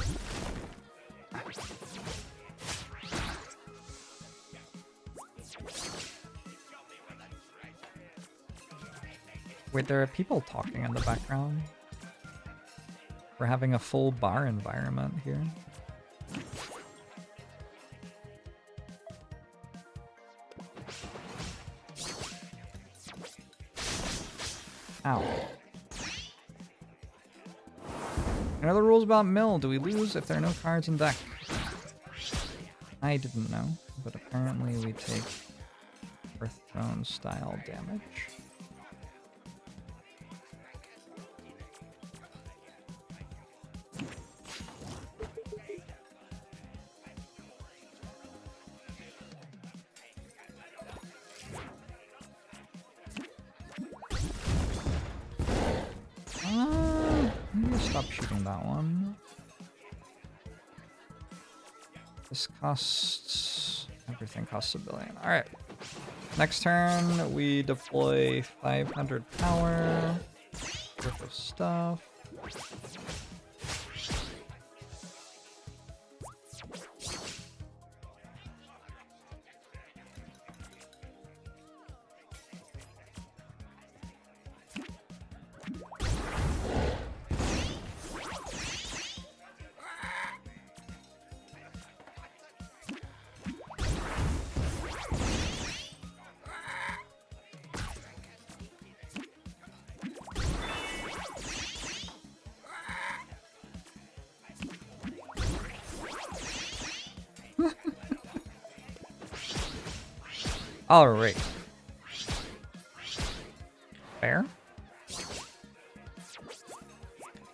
Wait, there are people talking in the background. We're having a full bar environment here. Ow. I know the rules about mill. Do we lose if there are no cards in deck? I didn't know, but apparently we take Earth Throne style damage. Stop shooting that one. This costs... everything costs 1 billion. Alright. Next turn, we deploy 500 power worth of stuff. All right. Fair.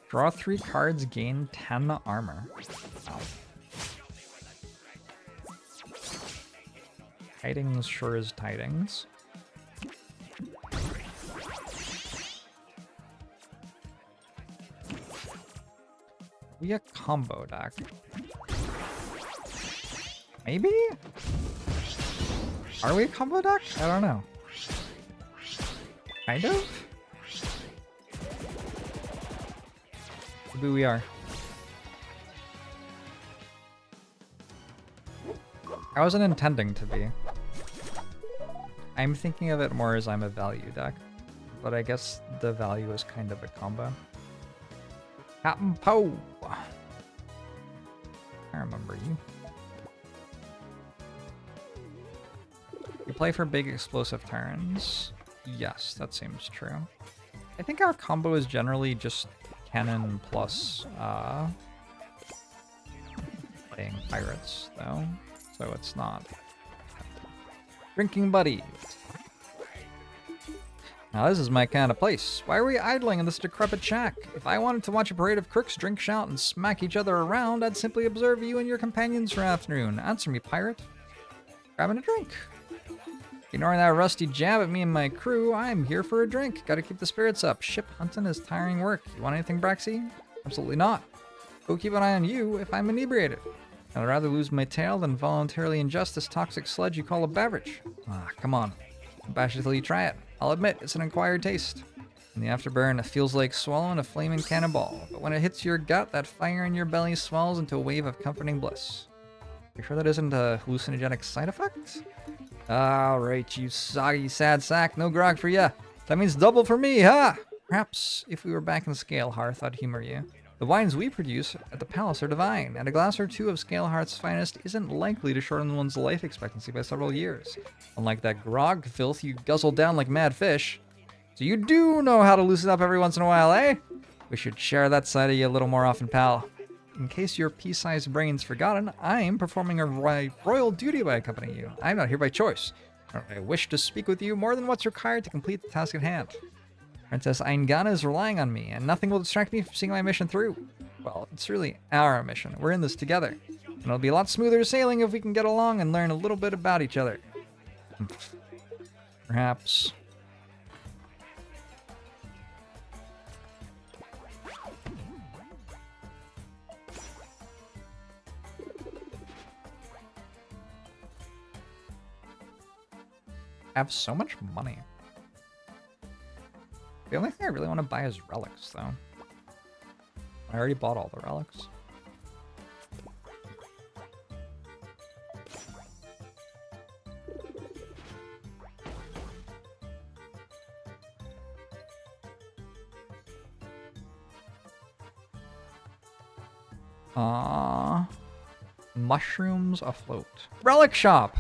Draw 3 cards, gain 10 armor. Wow. Tidings sure is tidings. We a combo deck. Maybe? Are we a combo deck? I don't know. Kind of? Maybe we are. I wasn't intending to be. I'm thinking of it more as I'm a value deck, but I guess the value is kind of a combo. Captain Poe! I remember you. You play for big explosive turns. Yes, that seems true. I think our combo is generally just cannon plus playing pirates, though, so it's not. Drinking buddies. Now this is my kind of place. Why are we idling in this decrepit shack? If I wanted to watch a parade of crooks drink, shout, and smack each other around, I'd simply observe you and your companions for an afternoon. Answer me, pirate. Grabbing a drink. Ignoring that rusty jab at me and my crew, I'm here for a drink. Gotta keep the spirits up. Ship hunting is tiring work. You want anything, Braxy? Absolutely not. Go keep an eye on you if I'm inebriated. I'd rather lose my tail than voluntarily ingest this toxic sludge you call a beverage. Ah, come on. Don't bash it till you try it. I'll admit, it's an acquired taste. In the afterburn, it feels like swallowing a flaming cannonball. But when it hits your gut, that fire in your belly swells into a wave of comforting bliss. You sure that isn't a hallucinogenic side effect? Alright, you soggy sad sack. No grog for ya. That means double for me, huh? Perhaps if we were back in Scalehearth, I'd humor you. The wines we produce at the palace are divine, and a glass or two of Scalehearth's finest isn't likely to shorten one's life expectancy by several years. Unlike that grog filth you guzzle down like mad fish. So you do know how to loosen up every once in a while, eh? We should share that side of you a little more often, pal. In case your pea-sized brain's forgotten, I'm performing a royal duty by accompanying you. I'm not here by choice. I wish to speak with you more than what's required to complete the task at hand. Princess Aingana is relying on me, and nothing will distract me from seeing my mission through. Well, it's really our mission. We're in this together. And it'll be a lot smoother sailing if we can get along and learn a little bit about each other. Perhaps. I have so much money. The only thing I really want to buy is relics, though. I already bought all the relics. Mushrooms afloat. Relic shop!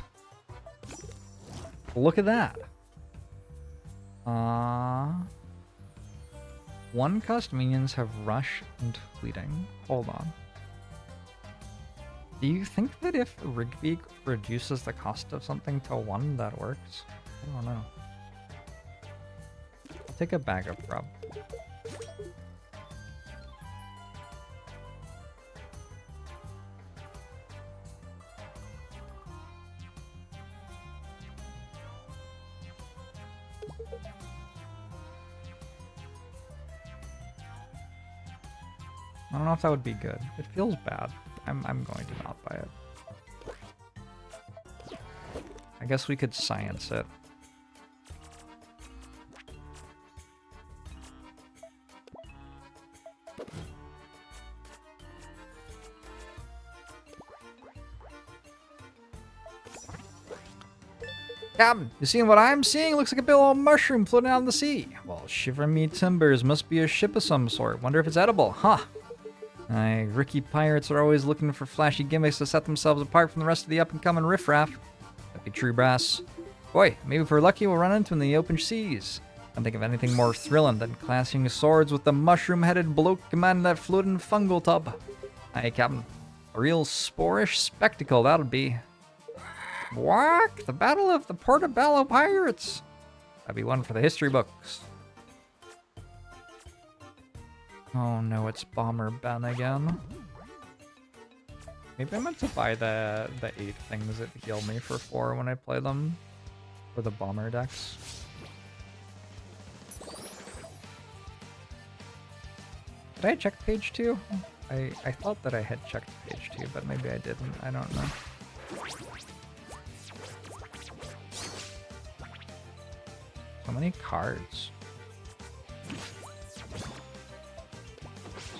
Look at that. One cost minions have rush and fleeting. Hold on. Do you think that if Rigby reduces the cost of something to 1, that works? I don't know. I'll take a bag of grub. I don't know if that would be good. It feels bad. I'm going to not buy it. I guess we could science it. Captain, you seeing what I'm seeing? Looks like a big old mushroom floating out in the sea. Well, shiver me timbers, must be a ship of some sort. Wonder if it's edible, huh? Aye, rookie pirates are always looking for flashy gimmicks to set themselves apart from the rest of the up-and-coming riffraff. That'd be true, brass. Boy, maybe if we're lucky we'll run into in the open seas. Can't think of anything more thrilling than clashing swords with the mushroom-headed bloke commanding that floating fungal tub. Aye, Captain. A real sporish spectacle, that'll be. What? The Battle of the Portobello Pirates? That'd be one for the history books. Oh no, it's Bomber Ben again. Maybe I meant to buy the 8 things that heal me for 4 when I play them for the Bomber decks. Did I check page 2? I thought that I had checked page 2, but maybe I didn't. I don't know. So many cards.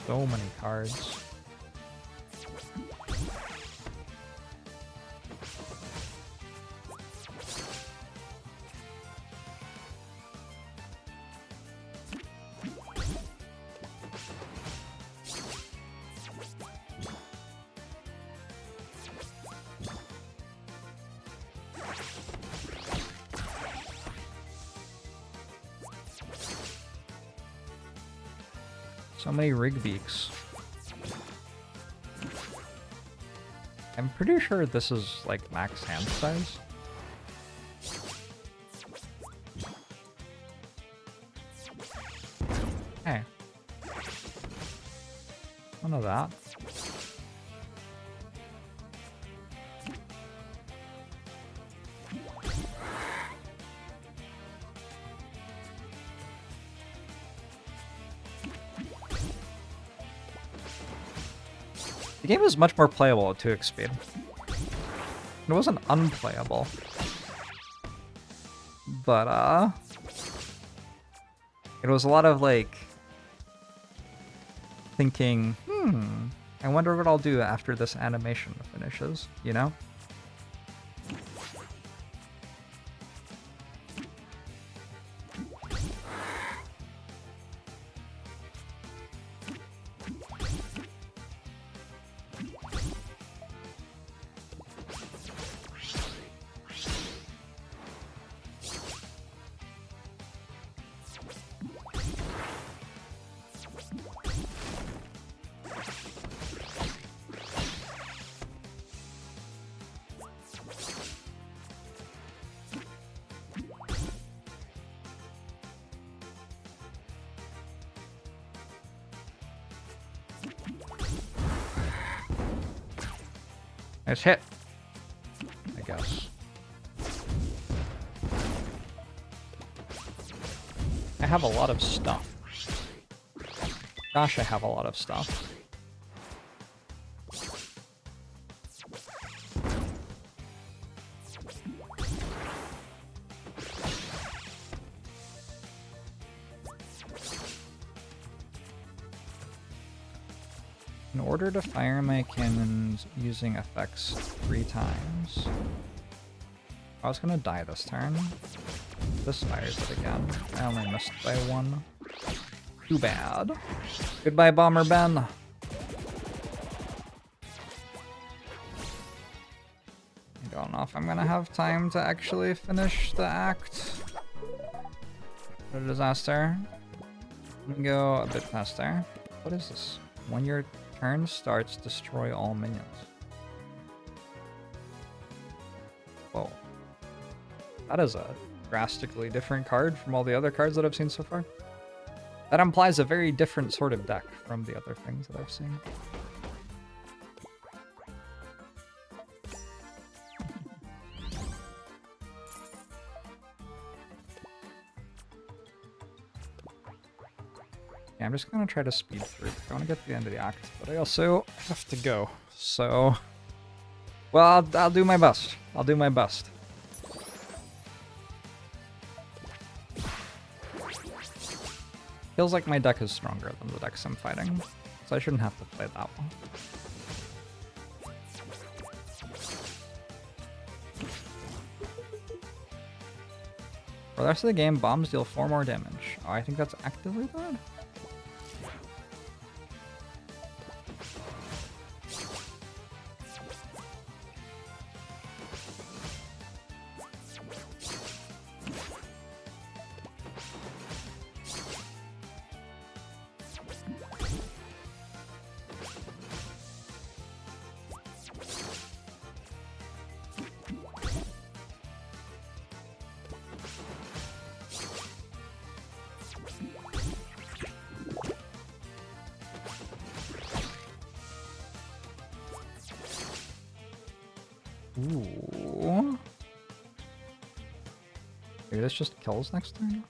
So many cards. So many Rigbeaks. I'm pretty sure this is like max hand size. Hey. None of that. The game is much more playable at 2x speed. It wasn't unplayable. But, it was a lot of, like, thinking, I wonder what I'll do after this animation finishes, you know? Nice hit, I guess. I have a lot of stuff. Gosh, I have a lot of stuff. In order to fire my cannons using effects 3 times. I was gonna die this turn. This fires it again. I only missed by 1. Too bad. Goodbye, Bomber Ben. I don't know if I'm gonna have time to actually finish the act. What a disaster. Let me go a bit faster. What is this? When your turn starts, destroy all minions. Whoa. That is a drastically different card from all the other cards that I've seen so far. That implies a very different sort of deck from the other things that I've seen. Yeah, I'm just gonna try to speed through. I want to get to the end of the act, but I also have to go. So, well, I'll do my best. I'll do my best. Feels like my deck is stronger than the decks I'm fighting, so I shouldn't have to play that one. For the rest of the game, bombs deal 4 more damage. Oh, I think that's actively bad. Maybe this just kills next turn?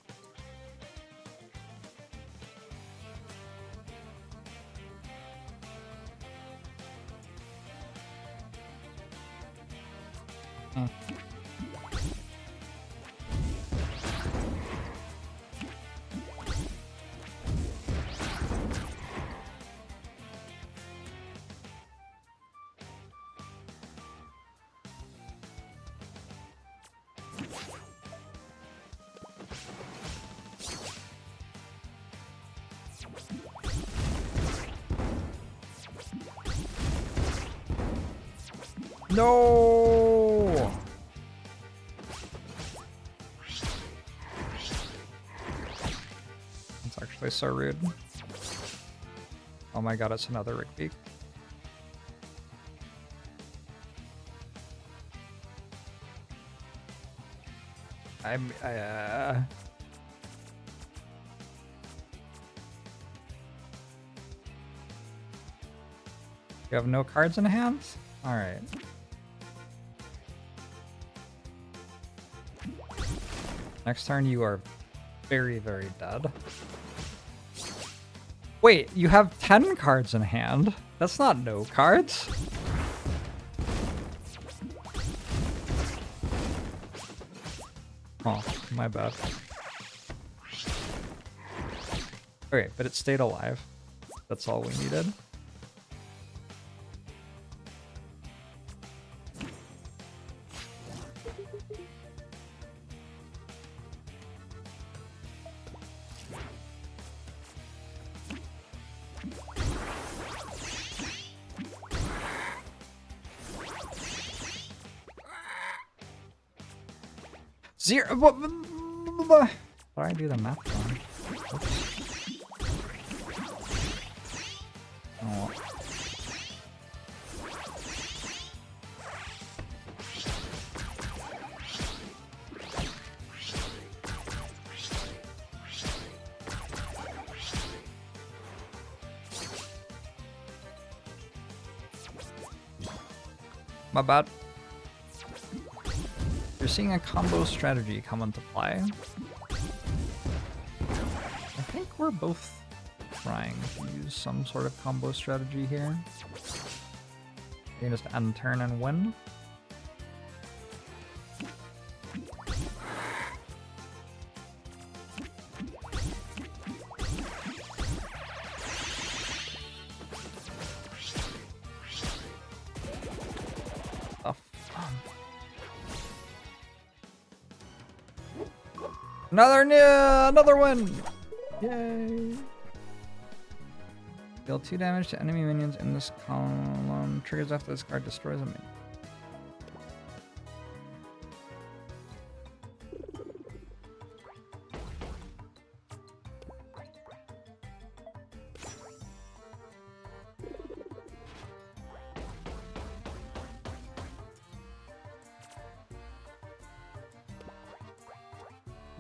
No! It's actually so rude. Oh my god, it's another Rigby. You have no cards in hand? Alright. Next turn you are very, very dead. Wait, you have 10 cards in hand? That's not no cards. Oh, my bad. Okay, but it stayed alive. That's all we needed. Zero. What did I do the math on? Oh. My bad. You're seeing a combo strategy come into play. I think we're both trying to use some sort of combo strategy here. You can just end turn and win. Another win! Yay! Deal 2 damage to enemy minions in this column. Triggers after this card destroys a minion.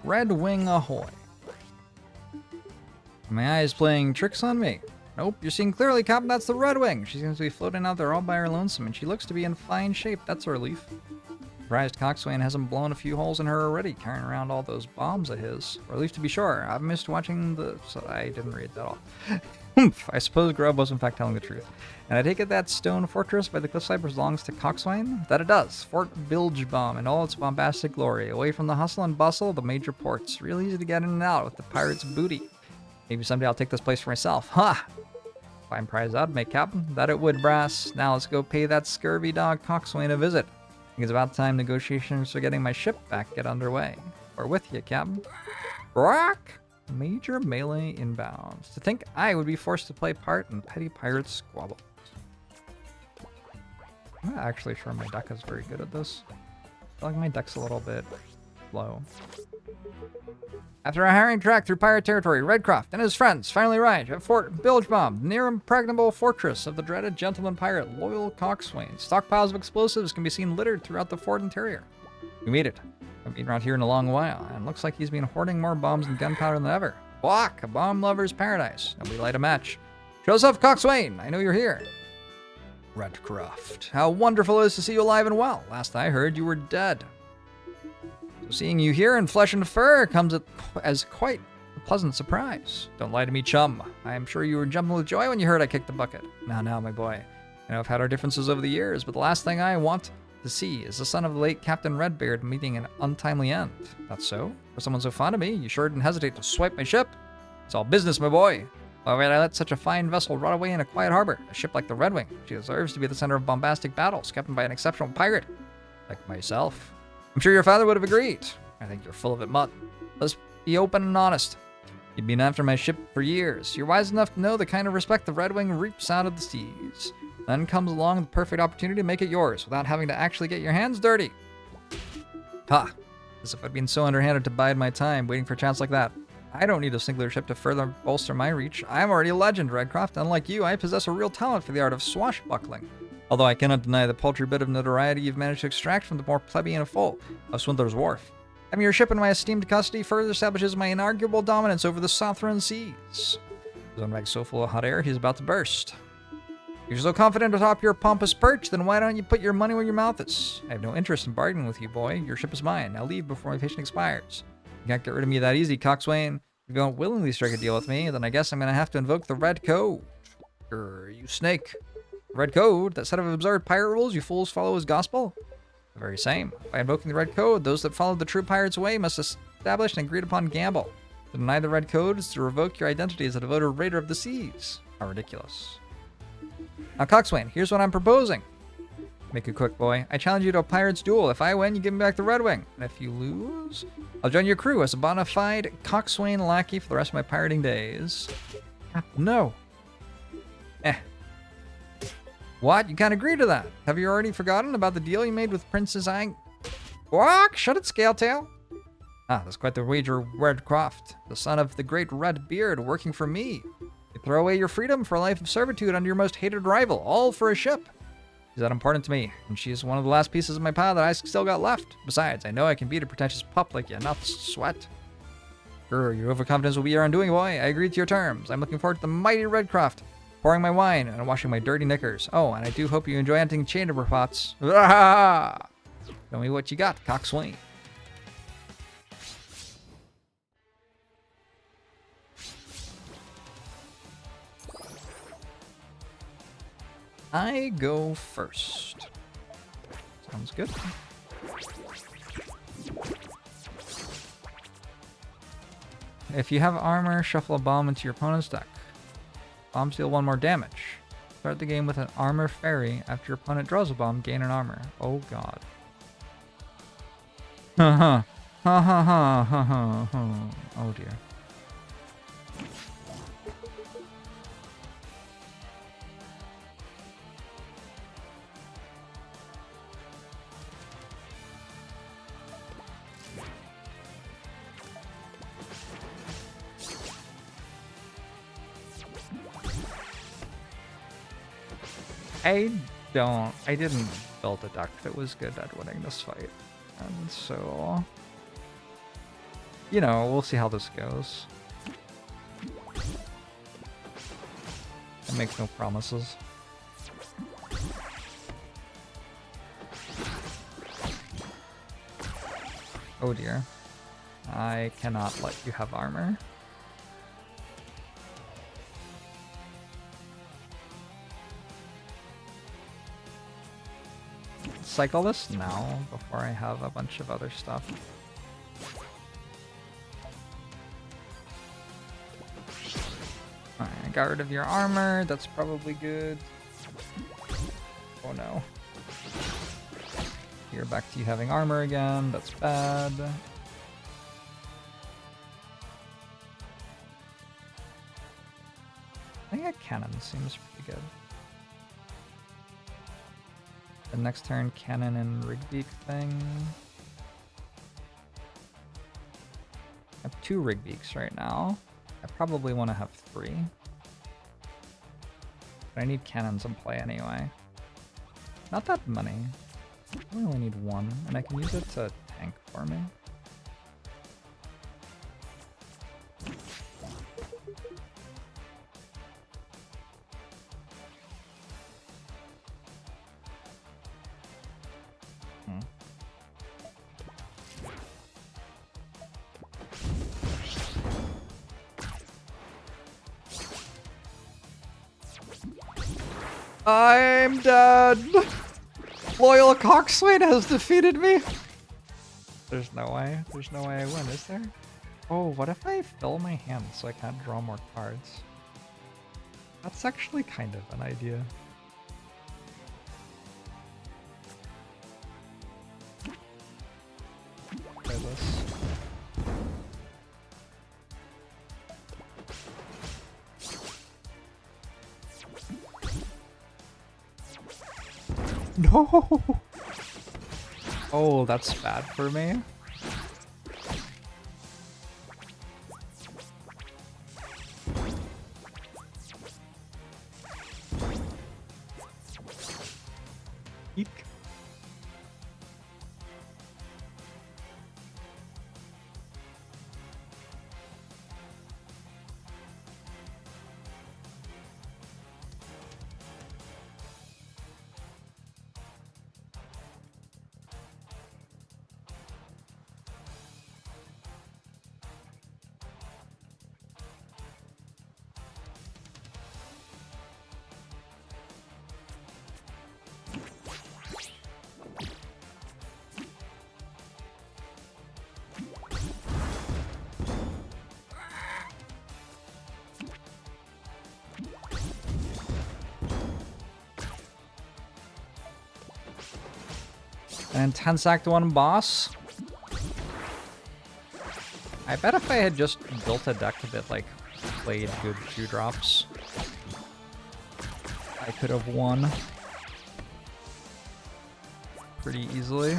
Red Wing ahoy. My eye is playing tricks on me. Nope, you're seeing clearly, Captain. That's the Red Wing. She seems to be floating out there all by her lonesome, and she looks to be in fine shape. That's a relief. Surprised Coxswain hasn't blown a few holes in her already, carrying around all those bombs of his. Relief to be sure. I've missed watching the... So I didn't read that all. I suppose Grub was in fact telling the truth. And I take it that stone fortress by the cliffside belongs to Coxswain? That it does. Fort Bilgebaum in all its bombastic glory, away from the hustle and bustle of the major ports. Real easy to get in and out with the pirates' booty. Maybe someday I'll take this place for myself. Ha! Fine prize I'd make, Captain. That it would, brass. Now let's go pay that scurvy dog Coxswain a visit. I think it's about time negotiations for getting my ship back get underway. We're with you, Captain. Brock! Major melee inbounds. To think I would be forced to play part in petty pirate squabbles. I'm not actually sure my deck is very good at this. I feel like my deck's a little bit low. After a harrowing trek through pirate territory, Redcroft and his friends finally arrived at Fort Bilgebaum, the near impregnable fortress of the dreaded gentleman pirate Loyal Coxswain. Stockpiles of explosives can be seen littered throughout the fort interior. We made it. I've been around here in a long while, and it looks like he's been hoarding more bombs and gunpowder than ever. Block, a bomb lover's paradise. Nobody light a match. Show yourself, Coxswain. I know you're here. Redcroft, how wonderful it is to see you alive and well. Last I heard, you were dead. Seeing you here in flesh and fur comes as quite a pleasant surprise. Don't lie to me, chum. I am sure you were jumping with joy when you heard I kicked the bucket. Now, my boy. I know I've had our differences over the years, but the last thing I want to see is the son of the late Captain Redbeard meeting an untimely end. That's so? For someone so fond of me, you sure didn't hesitate to swipe my ship? It's all business, my boy. Why would I let such a fine vessel rot away in a quiet harbor? A ship like the Red Wing. She deserves to be the center of bombastic battles, captained by an exceptional pirate. Like myself. I'm sure your father would have agreed. I think you're full of it, Mutt. Let's be open and honest. You've been after my ship for years. You're wise enough to know the kind of respect the Red Wing reaps out of the seas. Then comes along the perfect opportunity to make it yours, without having to actually get your hands dirty. Ha! As if I'd been so underhanded to bide my time, waiting for a chance like that. I don't need a singular ship to further bolster my reach. I'm already a legend, Redcroft. Unlike you, I possess a real talent for the art of swashbuckling. Although I cannot deny the paltry bit of notoriety you've managed to extract from the more plebeian folk of Swindler's Wharf. Having your ship in my esteemed custody further establishes my inarguable dominance over the Southern seas. His own bag's so full of hot air, he's about to burst. You're so confident atop your pompous perch, then why don't you put your money where your mouth is? I have no interest in bargaining with you, boy. Your ship is mine. Now leave before my patience expires. You can't get rid of me that easy, Coxswain. If you don't willingly strike a deal with me, then I guess I'm gonna have to invoke the Red Code. You snake. Red Code? That set of absurd pirate rules you fools follow as gospel? The very same. By invoking the Red Code, those that follow the true pirate's way must establish an agreed upon gamble. To deny the Red Code is to revoke your identity as a devoted raider of the seas. How ridiculous. Now, Coxswain, here's what I'm proposing. Make it quick, boy. I challenge you to a pirate's duel. If I win, you give me back the Red Wing. And if you lose, I'll join your crew as a bona fide Coxswain lackey for the rest of my pirating days. No. What? You can't agree to that? Have you already forgotten about the deal you made with Princess What? Shut it, Scaletail. That's quite the wager, Redcroft, the son of the great Red Beard, working for me. You throw away your freedom for a life of servitude under your most hated rival, all for a ship. She's that important to me, and she's one of the last pieces of my pile that I still got left. Besides, I know I can beat a pretentious pup like you, not sweat. Your overconfidence will be your undoing, boy. I agree to your terms. I'm looking forward to the mighty Redcroft, pouring my wine and washing my dirty knickers. Oh, and I do hope you enjoy hunting chamber pots. Show me what you got, Coxswain. I go first. Sounds good. If you have armor, shuffle a bomb into your opponent's deck. Bombs deal 1 more damage. Start the game with an armor fairy. After your opponent draws a bomb, gain an armor. Oh god. Ha ha ha ha ha ha ha. Oh dear. I didn't build a deck that was good at winning this fight. And so, you know, we'll see how this goes. I make no promises. Oh dear. I cannot let you have armor. Cycle this now before I have a bunch of other stuff. Alright, I got rid of your armor. That's probably good. Oh no. You're back to you having armor again. That's bad. I think a cannon seems pretty good. The next turn, cannon and Rigbeak thing. I have 2 Rigbeaks right now. I probably want to have 3. But I need cannons in play anyway. Not that many. I only need 1, and I can use it to tank for me. I'm dead. Loyal Coxswain has defeated me. There's no way. There's no way I win, is there? Oh, what if I fill my hand so I can't draw more cards? That's actually kind of an idea. Try this. No! Oh, that's bad for me. Eek. An intense Act 1 boss. I bet if I had just built a deck that like played good 2-drops, I could have won pretty easily.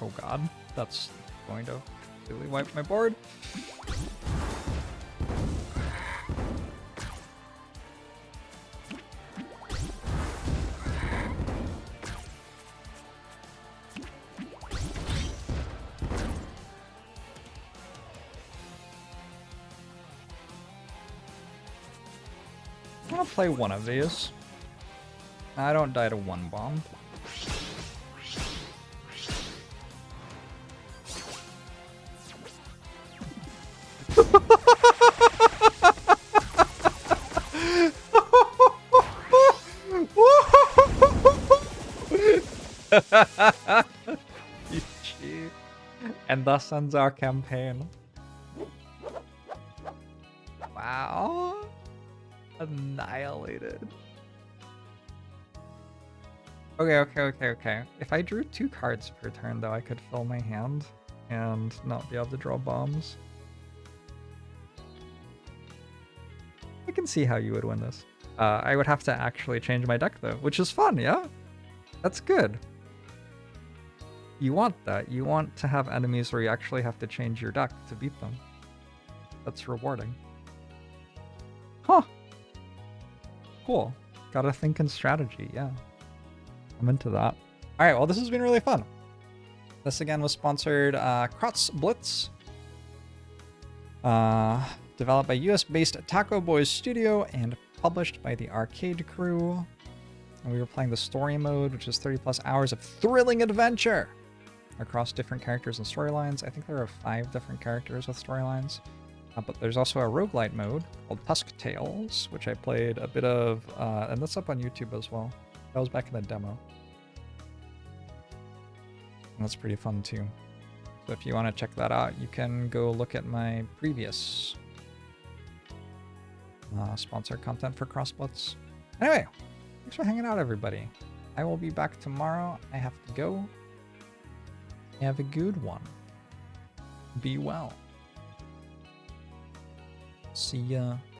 Oh god, that's going to really wipe my board. I'm gonna play one of these. I don't die to one bomb. GG. And thus ends our campaign. Wow. Annihilated. Okay. If I drew 2 cards per turn, though, I could fill my hand and not be able to draw bombs. I can see how you would win this. I would have to actually change my deck, though, which is fun, yeah? That's good. You want that. You want to have enemies where you actually have to change your deck to beat them. That's rewarding. Huh. Cool. Gotta think in strategy, yeah. I'm into that. Alright, well, this has been really fun. This again was sponsored Blitz. Developed by US-based Taco Boys Studio and published by the Arcade Crew. And we were playing the story mode, which is 30 plus hours of thrilling adventure across different characters and storylines. I think there are 5 different characters with storylines. But there's also a roguelite mode called Tusk Tales, which I played a bit of, and that's up on YouTube as well. That was back in the demo. And that's pretty fun too. So if you want to check that out, you can go look at my previous sponsored content for CrossBlitz. Anyway, thanks for hanging out, everybody. I will be back tomorrow. I have to go. Have a good one. Be well. See ya.